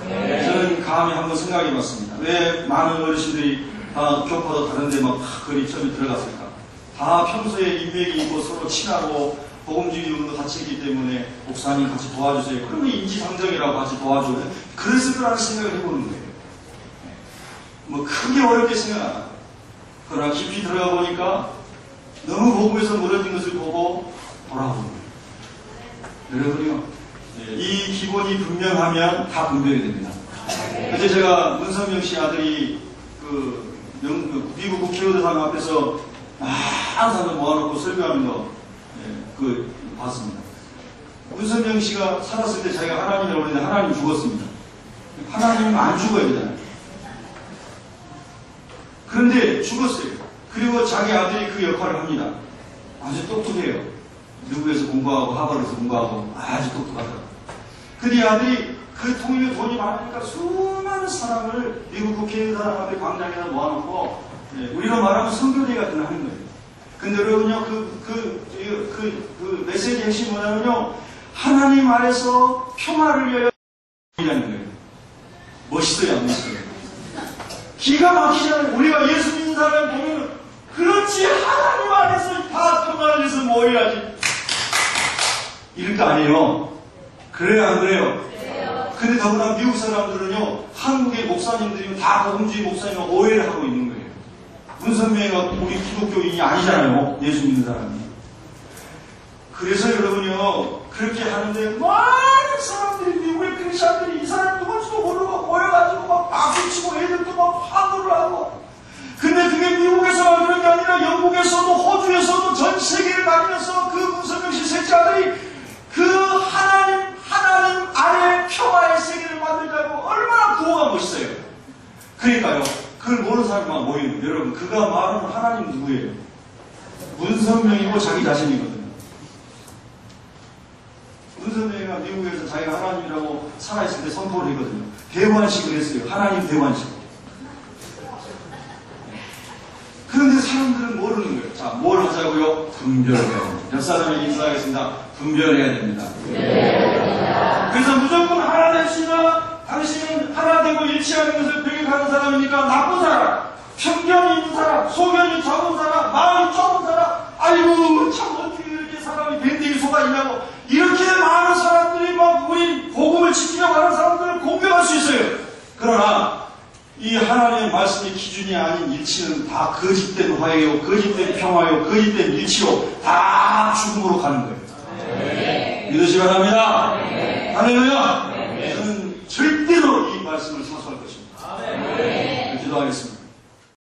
저는 감히 한번 생각해 봤습니다. 왜 많은 어르신들이 다 교파도 다른데 막 거리 처음에 들어갔을까? 다 평소에 인맥이 있고 서로 친하고 복음주의 운동도 같이 했기 때문에 목사님 같이 도와주세요. 그러면 인지상정이라고 같이 도와줘요. 그랬을 거라는 생각을 해보는 거예요. 뭐 크게 어렵게 생각 안 하고. 그러나 깊이 들어가 보니까 너무 복음에서 무너진 것을 보고 돌아보는 거예요. 여러분이요, 이 기본이 분명하면 다 분별이 됩니다. 어제 제가 문선명 씨 아들이 미국 국회의사당 앞에서 많은 사람들 모아놓고 설교하는 거 봤습니다. 문선명 씨가 살았을 때 자기가 하나님이라고 했는데 하나님 죽었습니다. 하나님은 안 죽어야 되잖아요. 그런데 죽었어요. 그리고 자기 아들이 그 역할을 합니다. 아주 똑똑해요. 미국에서 공부하고 하버드에서 공부하고 아주 똑똑하더라고요. 근데 이 아들이 그 통일에 돈이 많으니까 수많은 사람을 미국 국회의사당 앞에 광장에다 모아놓고 우리로 말하면 선교대 같은 거 하는 거예요. 근데 여러분요, 그 메시지 핵심이 뭐냐면요, 하나님 아래서 평화를 위하여 이라는 거예요. 멋있어요, 안 멋있어요? 기가 막히잖아요. 우리가 예수 믿는 사람 보면 그렇지, 하나님 안에서 다 평화를 위해서 모여야지. 이럴 거 아니에요. 그래요, 안 그래요? 근데 더구나 미국 사람들은요, 한국의 목사님들이 다 복음주의 목사님과 오해를 하고 있는 거예요. 문선명이가 우리 기독교인이 아니잖아요. 예수 믿는 사람이. 그래서 여러분요, 그렇게 하는데 많은 사람들이, 미국의 크리스천들이 이 사람 누군지도 모르고 모여가지고 막 박수치고 애들도 막 환호를 하고. 근데 그게 미국에서만 그런 게 아니라 영국에서도 호주에서도 전 세계를 다니면서 그 문선명 씨 셋째아들이 그 하나님 안에 평화의 세계를 만들자고 얼마나 구호가 멋있어요. 그러니까요, 그걸 모르는 사람만 모이는 거예요. 여러분, 그가 말하는 하나님 누구예요? 문선명이고 자기 자신이거든요. 문선명이가 미국에서 자기가 하나님이라고 살아있을 때 선포를 했거든요. 대관식을 했어요. 하나님 대관식. 그런데 사람들은 모르는 거예요. 자, 뭘 하자고요? 분별해야 됩니다. 옆 사람에게 인사하겠습니다. 분별해야 됩니다. 그래서 무조건 하나 됩시다. 당신은 하나 되고 일치하는 것을 배격하는 사람이니까 나쁜 사람, 편견이 있는 사람, 소견이 적은 사람, 마음이 좁은 사람, 아이고 참 어떻게 이렇게 사람이 밴댕이 속아 있냐고, 이렇게 많은 사람들이 막 우리 복음을 지키려고 하는 사람들을 공격할 수 있어요. 그러나 이 하나님의 말씀의 기준이 아닌 일치는 다 거짓된 화해요, 거짓된 평화요, 거짓된 일치로 다 죽음으로 가는 거예요. 믿으시기 바랍니다. 할렐루야. 저는 절대로 이 말씀을 사수할 것입니다. 기도하겠습니다.